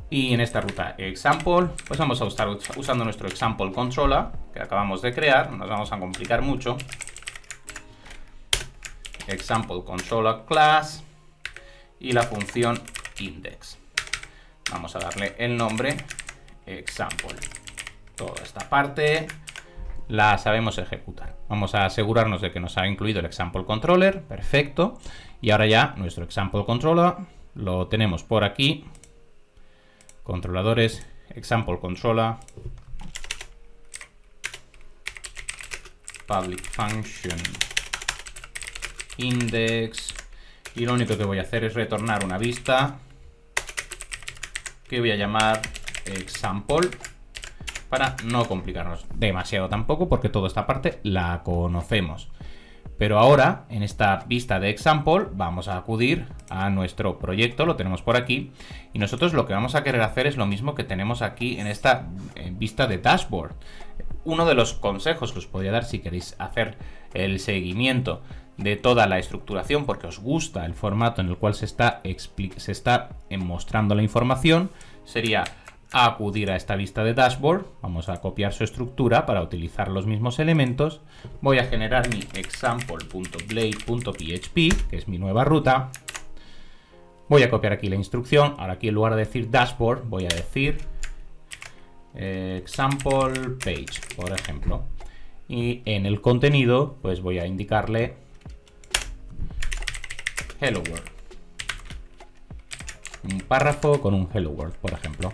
Y en esta ruta example, pues vamos a estar usando nuestro example controller que acabamos de crear, no nos vamos a complicar mucho. Example controller class y la función index. Vamos a darle el nombre example. Toda esta parte la sabemos ejecutar. Vamos a asegurarnos de que nos ha incluido el example controller. Perfecto. Y ahora ya nuestro example controller lo tenemos por aquí. Controladores, example controller, public function, index, y lo único que voy a hacer es retornar una vista que voy a llamar example para no complicarnos demasiado tampoco, porque toda esta parte la conocemos. Pero ahora, en esta vista de example, vamos a acudir a nuestro proyecto, lo tenemos por aquí, y nosotros lo que vamos a querer hacer es lo mismo que tenemos aquí en esta vista de dashboard. Uno de los consejos que os podría dar si queréis hacer el seguimiento de toda la estructuración, porque os gusta el formato en el cual se está mostrando la información, sería acudir a esta vista de dashboard. Vamos a copiar su estructura para utilizar los mismos elementos. Voy a generar mi example.blade.php, que es mi nueva ruta. Voy a copiar aquí la instrucción. Ahora aquí en lugar de decir dashboard voy a decir example page, por ejemplo. Y en el contenido pues voy a indicarle hello world. Un párrafo con un hello world, por ejemplo.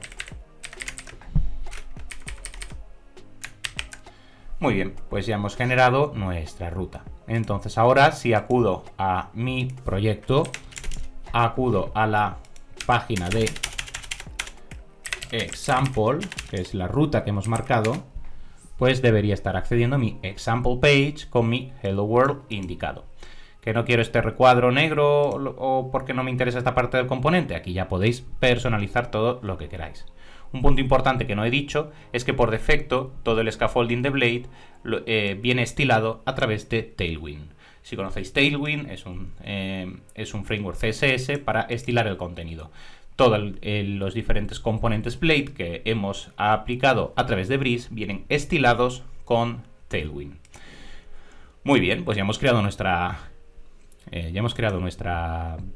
Muy bien, pues ya hemos generado nuestra ruta. Entonces ahora si acudo a mi proyecto, acudo a la página de example, que es la ruta que hemos marcado, pues debería estar accediendo a mi example page con mi hello world indicado. Que no quiero este recuadro negro o porque no me interesa esta parte del componente, aquí ya podéis personalizar todo lo que queráis. Un punto importante que no he dicho es que por defecto todo el scaffolding de Blade viene estilado a través de Tailwind. Si conocéis Tailwind, es un framework CSS para estilar el contenido. Todos los diferentes componentes Blade que hemos aplicado a través de Breeze vienen estilados con Tailwind. Muy bien, pues ya hemos creado nuestra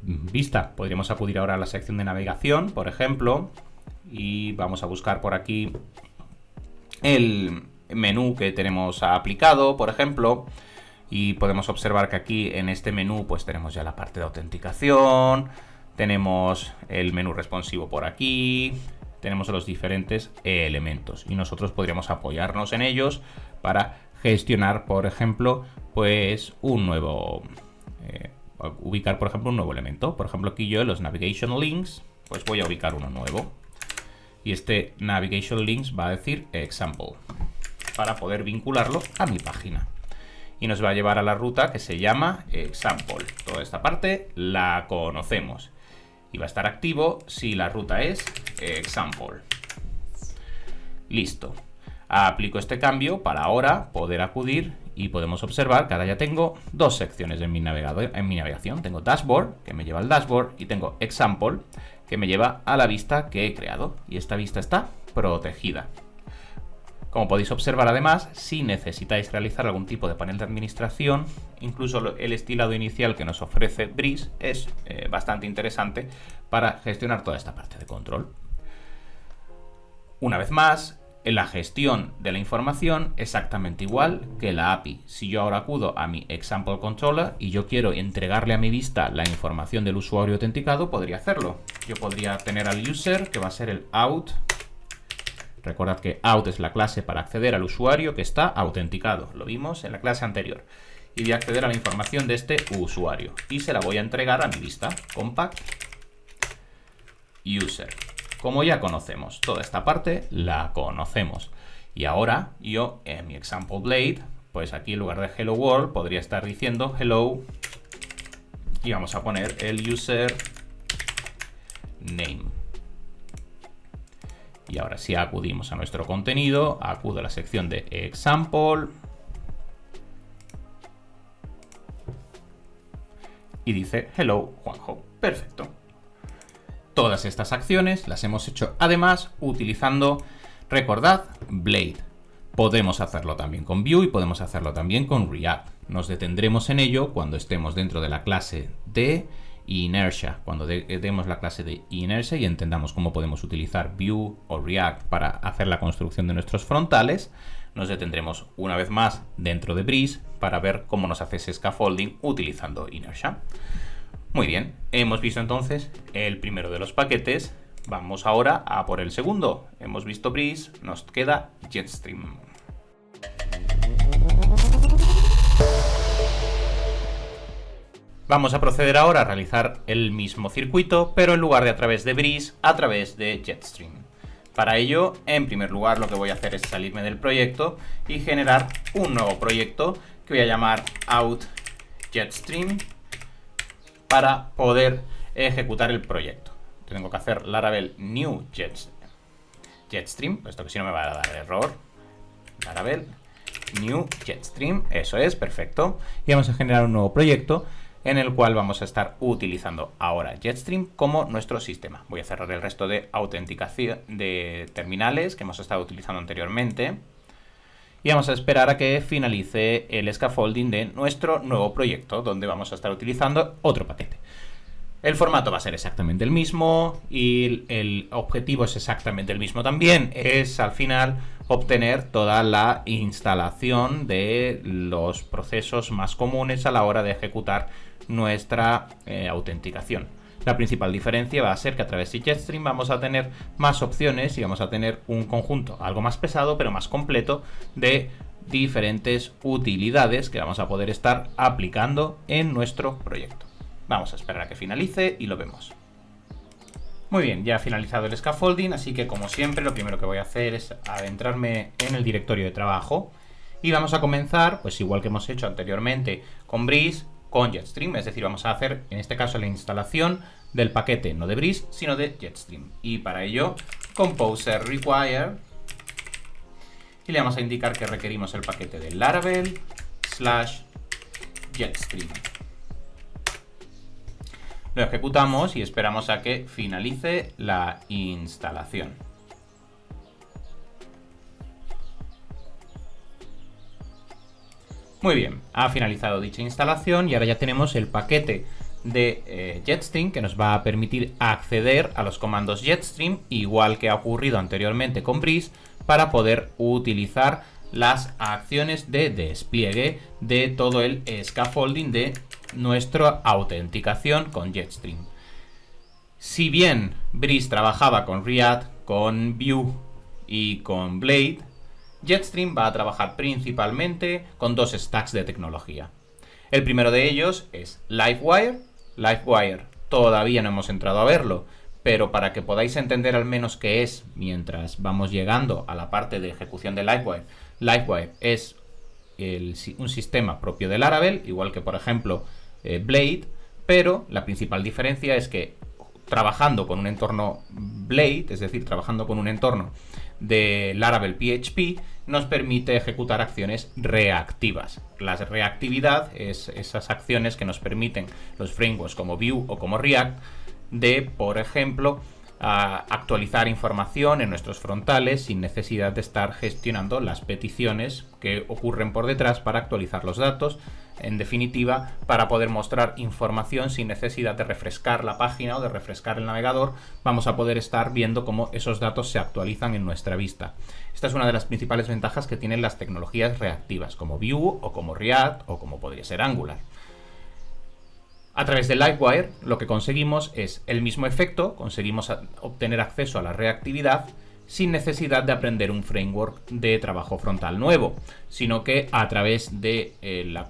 vista. Podríamos acudir ahora a la sección de navegación, por ejemplo, y vamos a buscar por aquí el menú que tenemos aplicado, por ejemplo, Y podemos observar que aquí en este menú pues tenemos ya la parte de autenticación, tenemos el menú responsivo por aquí, tenemos los diferentes elementos y nosotros podríamos apoyarnos en ellos para gestionar, por ejemplo, pues un nuevo, ubicar por ejemplo un nuevo elemento. Por ejemplo, aquí yo en los navigation links pues voy a ubicar uno nuevo y este navigation links va a decir example para poder vincularlo a mi página. Y nos va a llevar a la ruta que se llama example. Toda esta parte la conocemos. Y va a estar activo si la ruta es example. Listo. Aplico este cambio para ahora poder acudir y podemos observar que ahora ya tengo dos secciones en mi navegación. Tengo dashboard, que me lleva al dashboard, y tengo example, que me lleva a la vista que he creado. Y esta vista está protegida. Como podéis observar, además, si necesitáis realizar algún tipo de panel de administración, incluso el estilado inicial que nos ofrece Breeze es bastante interesante para gestionar toda esta parte de control. Una vez más, en la gestión de la información exactamente igual que la API. Si yo ahora acudo a mi Example Controller y yo quiero entregarle a mi vista la información del usuario autenticado, podría hacerlo. Yo podría tener al user, que va a ser el out. Recordad que out es la clase para acceder al usuario que está autenticado. Lo vimos en la clase anterior. Y voy a acceder a la información de este usuario. Y se la voy a entregar a mi vista. Compact user. Como ya conocemos, toda esta parte la conocemos. Y ahora yo en mi example blade, pues aquí en lugar de hello world podría estar diciendo hello. Y vamos a poner el user name. Y ahora si acudimos a nuestro contenido, acudo a la sección de example. Y dice hello Juanjo. Perfecto. Todas estas acciones las hemos hecho además utilizando, recordad, Blade. Podemos hacerlo también con Vue y podemos hacerlo también con React. Nos detendremos en ello cuando estemos dentro de la clase de Inertia, cuando demos la clase de Inertia y entendamos cómo podemos utilizar Vue o React para hacer la construcción de nuestros frontales. Nos detendremos una vez más dentro de Breeze para ver cómo nos hace ese scaffolding utilizando Inertia. Muy bien, hemos visto entonces el primero de los paquetes. Vamos ahora a por el segundo. Hemos visto Breeze, nos queda Jetstream. Vamos a proceder ahora a realizar el mismo circuito, pero en lugar de a través de Breeze, a través de Jetstream. Para ello, en primer lugar, lo que voy a hacer es salirme del proyecto y generar un nuevo proyecto que voy a llamar out Jetstream para poder ejecutar el proyecto. Tengo que hacer Laravel new Jetstream, puesto que si no me va a dar error. Laravel new Jetstream, eso es, perfecto. Y vamos a generar un nuevo proyecto en el cual vamos a estar utilizando ahora Jetstream como nuestro sistema. Voy a cerrar el resto de autenticación de terminales que hemos estado utilizando anteriormente y vamos a esperar a que finalice el scaffolding de nuestro nuevo proyecto, donde vamos a estar utilizando otro paquete. El formato va a ser exactamente el mismo y el objetivo es exactamente el mismo también. Es al final obtener toda la instalación de los procesos más comunes a la hora de ejecutar nuestra autenticación. La principal diferencia va a ser que a través de Jetstream vamos a tener más opciones y vamos a tener un conjunto algo más pesado pero más completo de diferentes utilidades que vamos a poder estar aplicando en nuestro proyecto. Vamos a esperar a que finalice y lo vemos. Muy bien, ya ha finalizado el scaffolding, así que como siempre lo primero que voy a hacer es adentrarme en el directorio de trabajo y vamos a comenzar, pues igual que hemos hecho anteriormente con Breeze, con Jetstream, es decir, vamos a hacer en este caso la instalación del paquete no de Breeze, sino de Jetstream. Y para ello, composer require y le vamos a indicar que requerimos el paquete de Laravel /Jetstream. Lo ejecutamos y esperamos a que finalice la instalación. Muy bien, ha finalizado dicha instalación y ahora ya tenemos el paquete de Jetstream que nos va a permitir acceder a los comandos Jetstream, igual que ha ocurrido anteriormente con Breeze, para poder utilizar las acciones de despliegue de todo el scaffolding de nuestra autenticación con Jetstream. Si bien Breeze trabajaba con React, con Vue y con Blade, Jetstream va a trabajar principalmente con dos stacks de tecnología. El primero de ellos es Livewire. Livewire todavía no hemos entrado a verlo, pero para que podáis entender al menos qué es mientras vamos llegando a la parte de ejecución de Livewire, Livewire es un sistema propio de Laravel, igual que por ejemplo Blade, pero la principal diferencia es que trabajando con un entorno Blade, es decir, trabajando con un entorno de Laravel PHP, nos permite ejecutar acciones reactivas. La reactividad es esas acciones que nos permiten los frameworks como Vue o como React de, por ejemplo, actualizar información en nuestros frontales sin necesidad de estar gestionando las peticiones que ocurren por detrás para actualizar los datos. En definitiva, para poder mostrar información sin necesidad de refrescar la página o de refrescar el navegador, vamos a poder estar viendo cómo esos datos se actualizan en nuestra vista. Esta es una de las principales ventajas que tienen las tecnologías reactivas, como Vue o como React o como podría ser Angular. A través de Livewire lo que conseguimos es el mismo efecto, conseguimos obtener acceso a la reactividad sin necesidad de aprender un framework de trabajo frontal nuevo, sino que a través de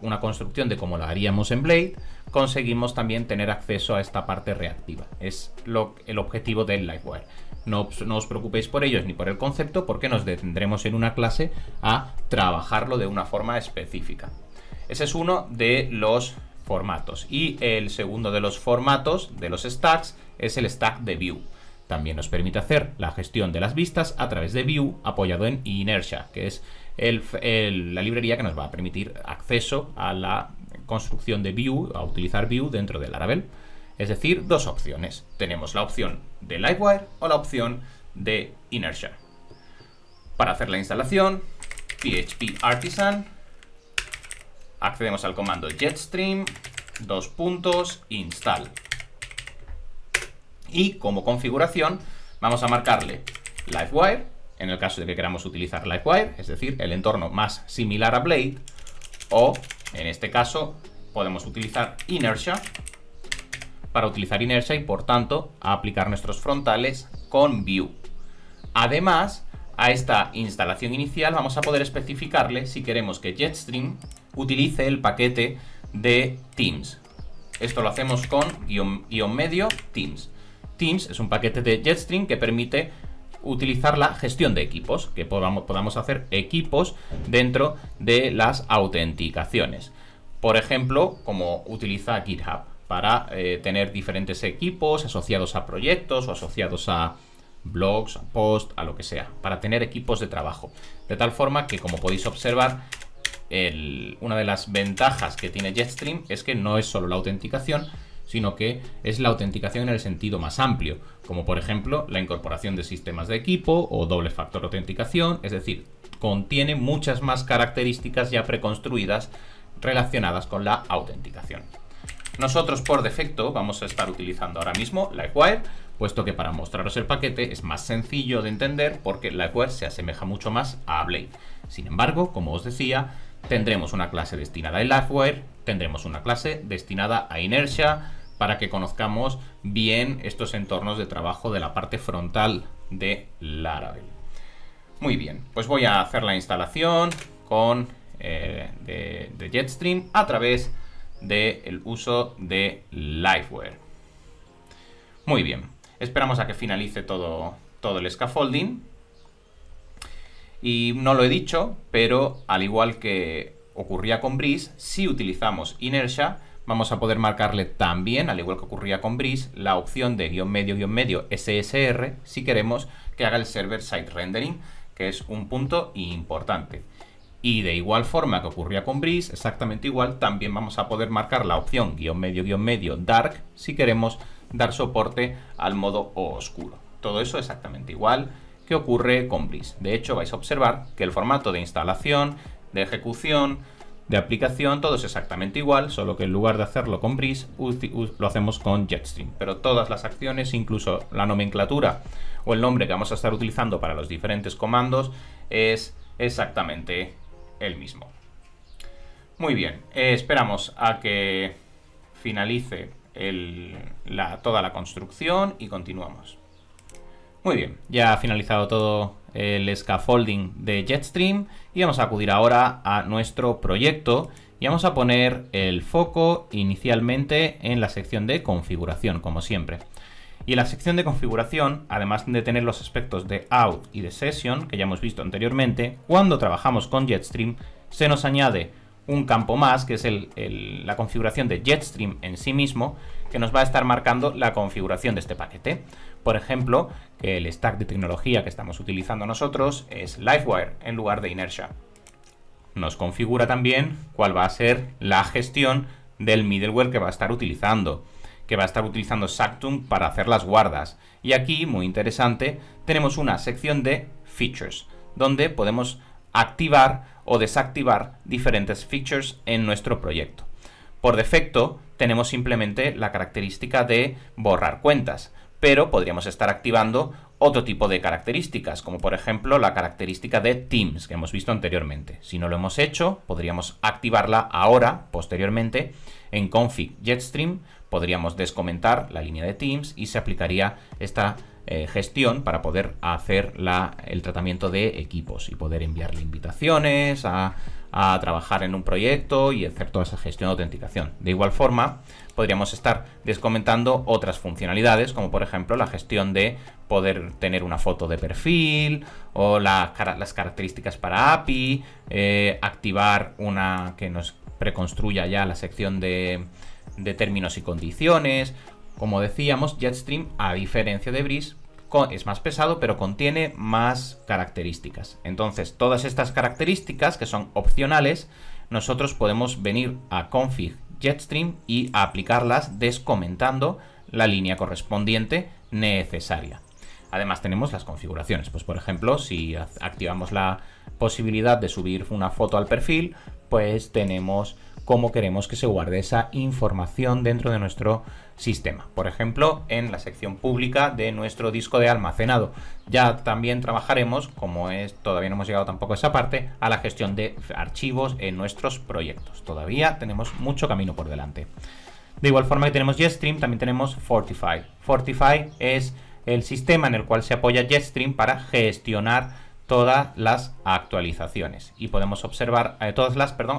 una construcción de como lo haríamos en Blade, conseguimos también tener acceso a esta parte reactiva. Es el objetivo del Livewire. No os preocupéis por ellos ni por el concepto, porque nos detendremos en una clase a trabajarlo de una forma específica. Ese es uno de los formatos. Y el segundo de los formatos de los stacks es el stack de Vue. También nos permite hacer la gestión de las vistas a través de Vue apoyado en Inertia, que es la librería que nos va a permitir acceso a la construcción de Vue, a utilizar Vue dentro de Laravel. Es decir, dos opciones. Tenemos la opción de Livewire o la opción de Inertia. Para hacer la instalación, PHP Artisan, accedemos al comando jetstream :install. Y como configuración vamos a marcarle Livewire, en el caso de que queramos utilizar Livewire, es decir, el entorno más similar a Blade, o en este caso podemos utilizar Inertia para utilizar Inertia y por tanto aplicar nuestros frontales con Vue. Además, a esta instalación inicial vamos a poder especificarle si queremos que Jetstream utilice el paquete de Teams. Esto lo hacemos con --medio Teams. Teams es un paquete de Jetstream que permite utilizar la gestión de equipos, que podamos hacer equipos dentro de las autenticaciones. Por ejemplo, como utiliza GitHub para tener diferentes equipos asociados a proyectos o asociados a blogs, a posts, a lo que sea, para tener equipos de trabajo. De tal forma que, como podéis observar, una de las ventajas que tiene Jetstream es que no es solo la autenticación, sino que es la autenticación en el sentido más amplio, como por ejemplo la incorporación de sistemas de equipo o doble factor autenticación, es decir, contiene muchas más características ya preconstruidas relacionadas con la autenticación. Nosotros por defecto vamos a estar utilizando ahora mismo Livewire, puesto que para mostraros el paquete es más sencillo de entender porque Livewire se asemeja mucho más a Blade. Sin embargo, como os decía, tendremos una clase destinada a Livewire, tendremos una clase destinada a Inertia, para que conozcamos bien estos entornos de trabajo de la parte frontal de Laravel. Muy bien, pues voy a hacer la instalación de Jetstream a través del uso de Livewire. Muy bien, esperamos a que finalice todo el scaffolding. Y no lo he dicho, pero al igual que ocurría con Breeze, si utilizamos Inertia, vamos a poder marcarle también, al igual que ocurría con Breeze, la opción de --medio SSR si queremos que haga el server-side rendering, que es un punto importante. Y de igual forma que ocurría con Breeze, exactamente igual, también vamos a poder marcar la opción --medio dark si queremos dar soporte al modo oscuro. Todo eso exactamente igual que ocurre con Breeze. De hecho, vais a observar que el formato de instalación, de ejecución, de aplicación, todo es exactamente igual, solo que en lugar de hacerlo con Breeze, lo hacemos con Jetstream. Pero todas las acciones, incluso la nomenclatura o el nombre que vamos a estar utilizando para los diferentes comandos, es exactamente el mismo. Muy bien, esperamos a que finalice toda la construcción y continuamos. Muy bien, ya ha finalizado todo el scaffolding de Jetstream y vamos a acudir ahora a nuestro proyecto y vamos a poner el foco inicialmente en la sección de configuración, como siempre. Y en la sección de configuración, además de tener los aspectos de out y de session, que ya hemos visto anteriormente, cuando trabajamos con Jetstream se nos añade un campo más, que es la configuración de Jetstream en sí mismo, que nos va a estar marcando la configuración de este paquete. Por ejemplo, que el stack de tecnología que estamos utilizando nosotros es Livewire en lugar de Inertia. Nos configura también cuál va a ser la gestión del middleware que va a estar utilizando, Sactum para hacer las guardas. Y aquí, muy interesante, tenemos una sección de features, donde podemos activar o desactivar diferentes features en nuestro proyecto. Por defecto, tenemos simplemente la característica de borrar cuentas, pero podríamos estar activando otro tipo de características, como por ejemplo la característica de Teams que hemos visto anteriormente. Si no lo hemos hecho, podríamos activarla ahora, posteriormente, en config Jetstream, podríamos descomentar la línea de Teams y se aplicaría esta gestión para poder hacer el tratamiento de equipos y poder enviarle invitaciones a trabajar en un proyecto y hacer toda esa gestión de autenticación. De igual forma, podríamos estar descomentando otras funcionalidades, como por ejemplo la gestión de poder tener una foto de perfil o las características para API, activar una que nos preconstruya ya la sección de términos y condiciones. Como decíamos, Jetstream, a diferencia de Breeze, es más pesado, pero contiene más características. Entonces, todas estas características, que son opcionales, nosotros podemos venir a config Jetstream y a aplicarlas descomentando la línea correspondiente necesaria. Además tenemos las configuraciones, pues por ejemplo, si activamos la posibilidad de subir una foto al perfil, pues tenemos cómo queremos que se guarde esa información dentro de nuestro sistema. Por ejemplo, en la sección pública de nuestro disco de almacenado. Ya también trabajaremos, todavía no hemos llegado tampoco a esa parte, a la gestión de archivos en nuestros proyectos. Todavía tenemos mucho camino por delante. De igual forma que tenemos Jetstream, también tenemos Fortify. Fortify es el sistema en el cual se apoya Jetstream para gestionar todas las actualizaciones y podemos observar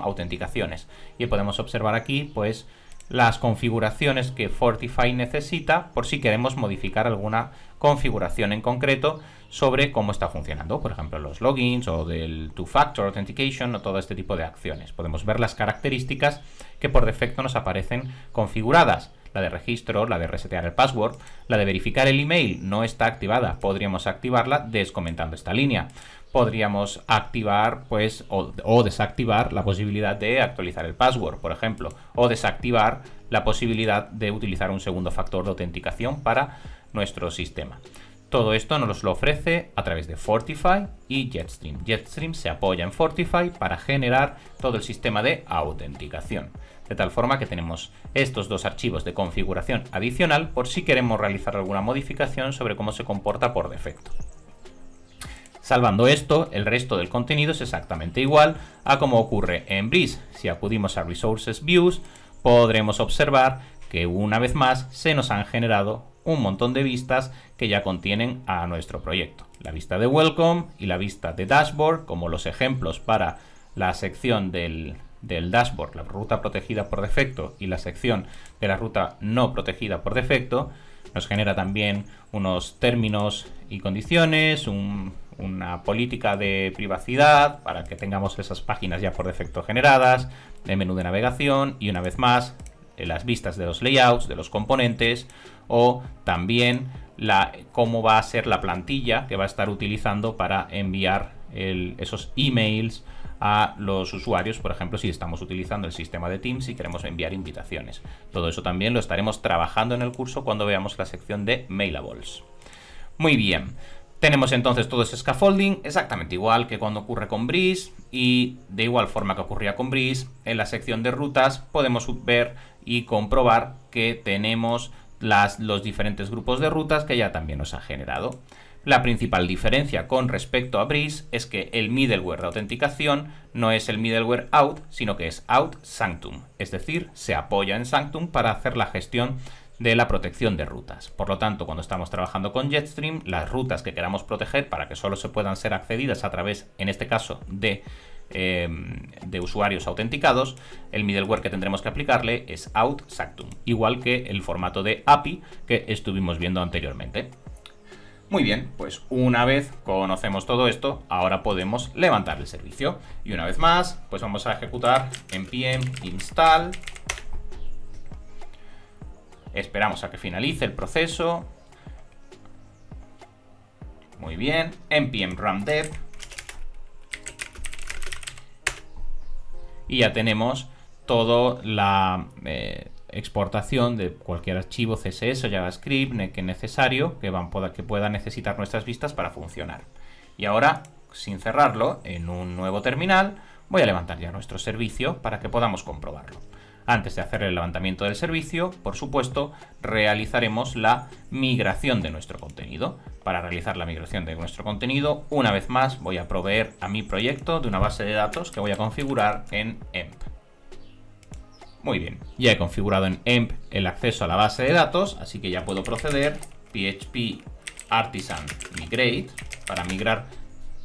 autenticaciones y podemos observar aquí pues las configuraciones que Fortify necesita por si queremos modificar alguna configuración en concreto sobre cómo está funcionando, por ejemplo los logins o del two-factor authentication o todo este tipo de acciones. Podemos ver las características que por defecto nos aparecen configuradas. La de registro, la de resetear el password, la de verificar el email no está activada. Podríamos activarla descomentando esta línea. Podríamos activar o desactivar la posibilidad de actualizar el password, por ejemplo, o desactivar la posibilidad de utilizar un segundo factor de autenticación para nuestro sistema. Todo esto nos lo ofrece a través de Fortify y Jetstream. Jetstream se apoya en Fortify para generar todo el sistema de autenticación. De tal forma que tenemos estos dos archivos de configuración adicional por si queremos realizar alguna modificación sobre cómo se comporta por defecto. Salvando esto, el resto del contenido es exactamente igual a como ocurre en Breeze. Si acudimos a Resources Views, podremos observar que una vez más se nos han generado un montón de vistas que ya contienen a nuestro proyecto. La vista de Welcome y la vista de Dashboard como los ejemplos para la sección del dashboard, la ruta protegida por defecto, y la sección de la ruta no protegida por defecto. Nos genera también unos términos y condiciones, una política de privacidad para que tengamos esas páginas ya por defecto generadas, el menú de navegación y una vez más las vistas de los layouts, de los componentes o también cómo va a ser la plantilla que va a estar utilizando para enviar esos emails a los usuarios, por ejemplo, si estamos utilizando el sistema de Teams y queremos enviar invitaciones. Todo eso también lo estaremos trabajando en el curso cuando veamos la sección de Mailables. Muy bien, tenemos entonces todo ese scaffolding exactamente igual que cuando ocurre con Breeze y de igual forma que ocurría con Breeze, en la sección de rutas podemos ver y comprobar que tenemos los diferentes grupos de rutas que ya también nos ha generado. La principal diferencia con respecto a Breeze es que el middleware de autenticación no es el middleware out, sino que es out Sanctum, es decir, se apoya en Sanctum para hacer la gestión de la protección de rutas. Por lo tanto, cuando estamos trabajando con Jetstream, las rutas que queramos proteger para que solo se puedan ser accedidas a través, en este caso, de usuarios autenticados, el middleware que tendremos que aplicarle es out Sanctum, igual que el formato de API que estuvimos viendo anteriormente. Muy bien, pues una vez conocemos todo esto, ahora podemos levantar el servicio. Y una vez más, pues vamos a ejecutar npm install. Esperamos a que finalice el proceso. Muy bien, npm run dev. Y ya tenemos toda la exportación de cualquier archivo CSS o JavaScript que es necesario, que pueda necesitar nuestras vistas para funcionar. Y ahora, sin cerrarlo, en un nuevo terminal, voy a levantar ya nuestro servicio para que podamos comprobarlo. Antes de hacer el levantamiento del servicio, por supuesto, realizaremos la migración de nuestro contenido. Para realizar la migración de nuestro contenido, una vez más voy a proveer a mi proyecto de una base de datos que voy a configurar en emp. Muy bien, ya he configurado en emp el acceso a la base de datos, así que ya puedo proceder php artisan migrate para migrar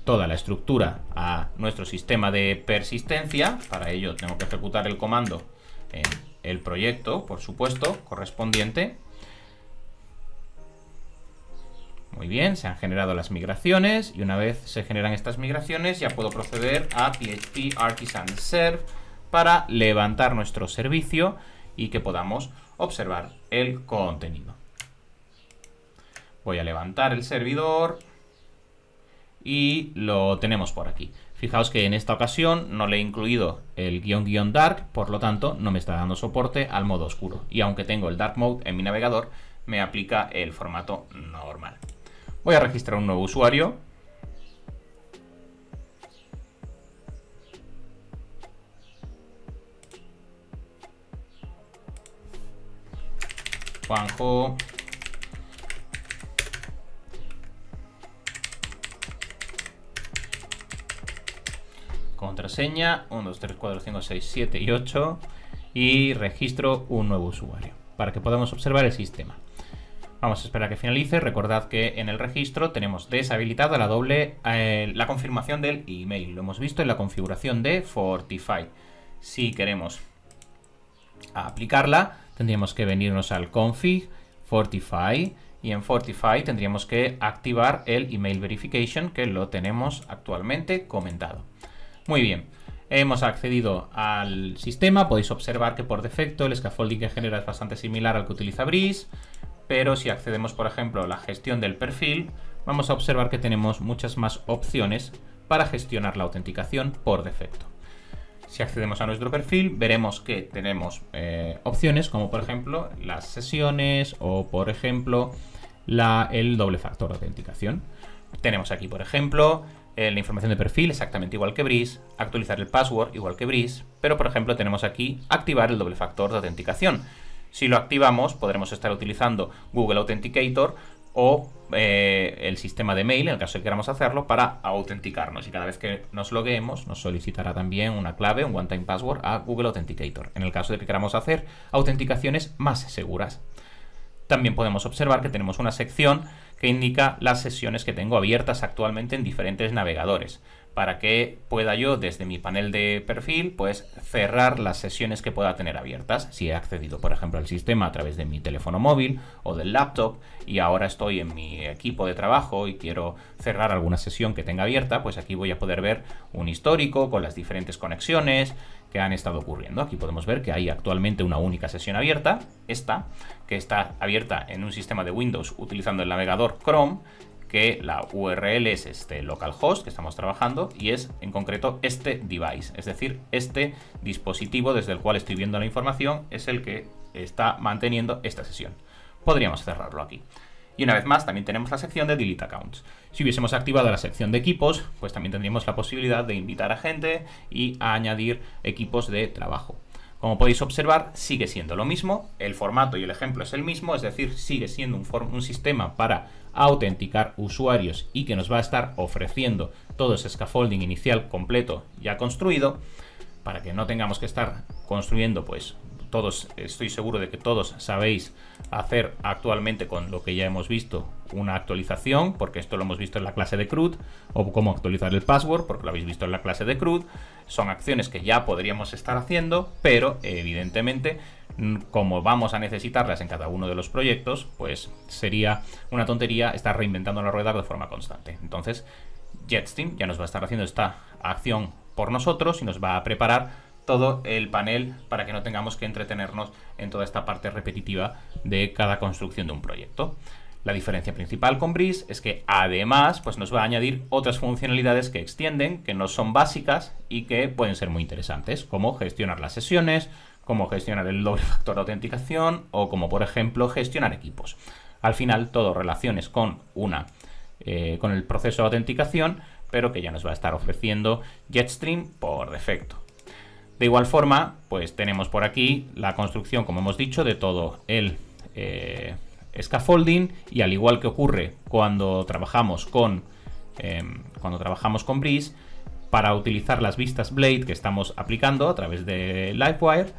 toda la estructura a nuestro sistema de persistencia. Para ello tengo que ejecutar el comando en el proyecto, por supuesto, correspondiente. Muy bien, se han generado las migraciones y una vez se generan estas migraciones ya puedo proceder a php artisan serve para levantar nuestro servicio y que podamos observar el contenido. Voy a levantar el servidor y lo tenemos por aquí. Fijaos que en esta ocasión no le he incluido el -- dark, por lo tanto no me está dando soporte al modo oscuro. Y aunque tengo el dark mode en mi navegador, me aplica el formato normal. Voy a registrar un nuevo usuario. Juanjo. Contraseña 1, 2, 3, 4, 5, 6, 7 y 8 y registro un nuevo usuario para que podamos observar el sistema. Vamos a esperar a que finalice. Recordad que en el registro tenemos deshabilitada la confirmación del email. Lo hemos visto en la configuración de Fortify. Si queremos aplicarla, tendríamos que venirnos al config, Fortify, y en Fortify tendríamos que activar el email verification, que lo tenemos actualmente comentado. Muy bien, hemos accedido al sistema. Podéis observar que por defecto el scaffolding que genera es bastante similar al que utiliza Breeze, pero si accedemos, por ejemplo, a la gestión del perfil, vamos a observar que tenemos muchas más opciones para gestionar la autenticación por defecto. Si accedemos a nuestro perfil, veremos que tenemos opciones como, por ejemplo, las sesiones o, por ejemplo, el doble factor de autenticación. Tenemos aquí, por ejemplo, la información de perfil exactamente igual que Breeze, actualizar el password igual que Breeze, pero por ejemplo tenemos aquí activar el doble factor de autenticación. Si lo activamos podremos estar utilizando Google Authenticator o el sistema de mail, en el caso de que queramos hacerlo, para autenticarnos, y cada vez que nos logueemos nos solicitará también una clave, un one-time password a Google Authenticator, en el caso de que queramos hacer autenticaciones más seguras. También podemos observar que tenemos una sección que indica las sesiones que tengo abiertas actualmente en diferentes navegadores, para que pueda yo desde mi panel de perfil pues cerrar las sesiones que pueda tener abiertas. Si he accedido, por ejemplo, al sistema a través de mi teléfono móvil o del laptop y ahora estoy en mi equipo de trabajo y quiero cerrar alguna sesión que tenga abierta, pues aquí voy a poder ver un histórico con las diferentes conexiones que han estado ocurriendo. Aquí podemos ver que hay actualmente una única sesión abierta, esta, que está abierta en un sistema de Windows utilizando el navegador Chrome, que la URL es este localhost que estamos trabajando y es en concreto este device, es decir, este dispositivo desde el cual estoy viendo la información es el que está manteniendo esta sesión. Podríamos cerrarlo aquí. Y una vez más también tenemos la sección de Delete Accounts. Si hubiésemos activado la sección de equipos, pues también tendríamos la posibilidad de invitar a gente y a añadir equipos de trabajo. Como podéis observar, sigue siendo lo mismo, el formato y el ejemplo es el mismo, es decir, sigue siendo un sistema para autenticar usuarios y que nos va a estar ofreciendo todo ese scaffolding inicial completo ya construido, para que no tengamos que estar construyendo, pues todos, estoy seguro de que todos sabéis hacer actualmente con lo que ya hemos visto una actualización, porque esto lo hemos visto en la clase de CRUD, o cómo actualizar el password, porque lo habéis visto en la clase de CRUD. Son acciones que ya podríamos estar haciendo, pero evidentemente como vamos a necesitarlas en cada uno de los proyectos, pues sería una tontería estar reinventando la rueda de forma constante. Entonces Jetstream ya nos va a estar haciendo esta acción por nosotros y nos va a preparar todo el panel para que no tengamos que entretenernos en toda esta parte repetitiva de cada construcción de un proyecto. La diferencia principal con Breeze es que además pues nos va a añadir otras funcionalidades que extienden, que no son básicas y que pueden ser muy interesantes, como gestionar las sesiones, como gestionar el doble factor de autenticación o como por ejemplo gestionar equipos. Al final todo relaciones con con el proceso de autenticación, pero que ya nos va a estar ofreciendo Jetstream por defecto. De igual forma, pues tenemos por aquí la construcción, como hemos dicho, de todo el scaffolding, y al igual que ocurre cuando trabajamos con Breeze, para utilizar las vistas Blade que estamos aplicando a través de Livewire,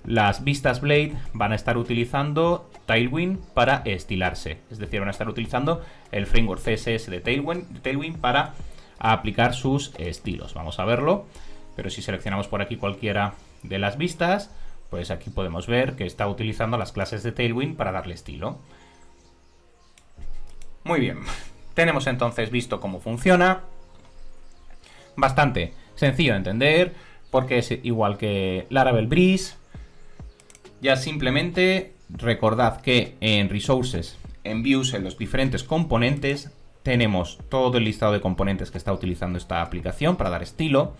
las vistas Blade van a estar utilizando Tailwind para estilarse, es decir, van a estar utilizando el framework CSS de Tailwind para aplicar sus estilos. Vamos a verlo. Pero si seleccionamos por aquí cualquiera de las vistas, pues aquí podemos ver que está utilizando las clases de Tailwind para darle estilo. Muy bien, tenemos entonces visto cómo funciona. Bastante sencillo de entender, porque es igual que Laravel Breeze. Ya simplemente recordad que en Resources, en Views, en los diferentes componentes, tenemos todo el listado de componentes que está utilizando esta aplicación para dar estilo.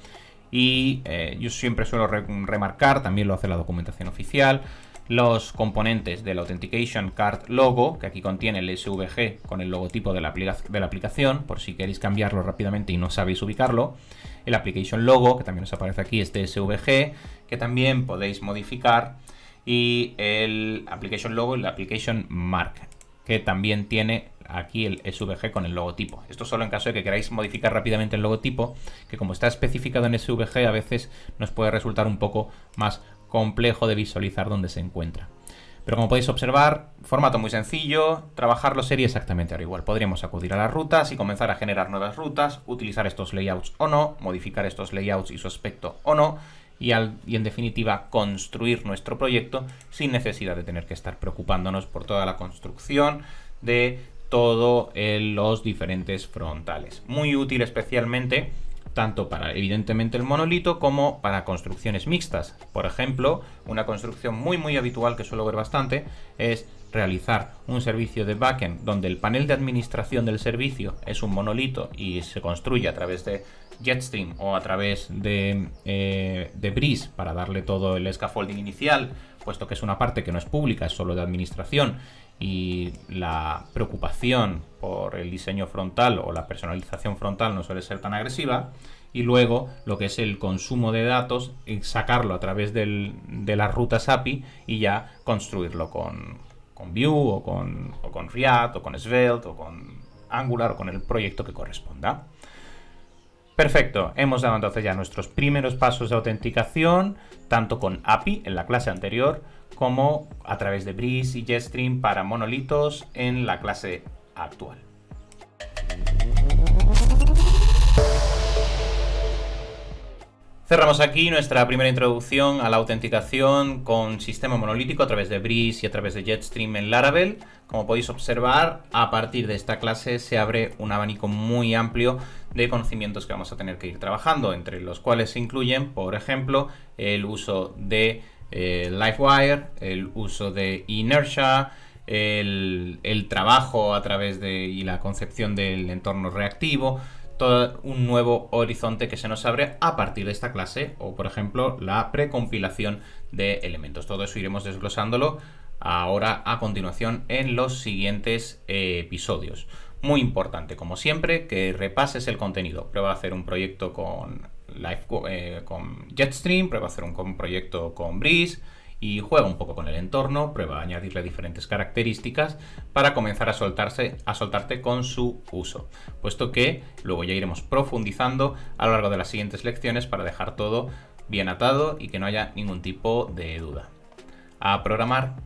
Y yo siempre suelo remarcar, también lo hace la documentación oficial, los componentes del Authentication Card Logo, que aquí contiene el SVG con el logotipo de la aplicación, por si queréis cambiarlo rápidamente y no sabéis ubicarlo. El Application Logo, que también os aparece aquí, este SVG, que también podéis modificar. Y el Application Logo y el Application Mark, que también tiene aquí el SVG con el logotipo. Esto solo en caso de que queráis modificar rápidamente el logotipo, que como está especificado en SVG a veces nos puede resultar un poco más complejo de visualizar dónde se encuentra. Pero como podéis observar, formato muy sencillo, trabajarlo sería exactamente igual. Podríamos acudir a las rutas y comenzar a generar nuevas rutas, utilizar estos layouts o no, modificar estos layouts y su aspecto o no, y en definitiva construir nuestro proyecto sin necesidad de tener que estar preocupándonos por toda la construcción de todos los diferentes frontales. Muy útil especialmente tanto para evidentemente el monolito como para construcciones mixtas. Por ejemplo, una construcción muy habitual que suelo ver bastante es realizar un servicio de backend donde el panel de administración del servicio es un monolito y se construye a través de Jetstream o a través de Breeze para darle todo el scaffolding inicial, puesto que es una parte que no es pública, es solo de administración, y la preocupación por el diseño frontal o la personalización frontal no suele ser tan agresiva. Y luego lo que es el consumo de datos, sacarlo a través de las rutas API y ya construirlo con Vue o con React o con Svelte o con Angular o con el proyecto que corresponda. Perfecto, hemos dado entonces ya nuestros primeros pasos de autenticación, tanto con API en la clase anterior, como a través de Breeze y Jetstream para monolitos en la clase actual. Cerramos aquí nuestra primera introducción a la autenticación con sistema monolítico a través de Breeze y a través de Jetstream en Laravel. Como podéis observar, a partir de esta clase se abre un abanico muy amplio de conocimientos que vamos a tener que ir trabajando, entre los cuales se incluyen, por ejemplo, el uso de Livewire, el uso de Inertia, el trabajo a través y la concepción del entorno reactivo, todo un nuevo horizonte que se nos abre a partir de esta clase, o por ejemplo la precompilación de elementos. Todo eso iremos desglosándolo ahora a continuación en los siguientes episodios. Muy importante, como siempre, que repases el contenido. Prueba a hacer un proyecto con con Jetstream, prueba a hacer un proyecto con Breeze y juega un poco con el entorno, prueba a añadirle diferentes características para comenzar a soltarte con su uso, puesto que luego ya iremos profundizando a lo largo de las siguientes lecciones para dejar todo bien atado y que no haya ningún tipo de duda. A programar.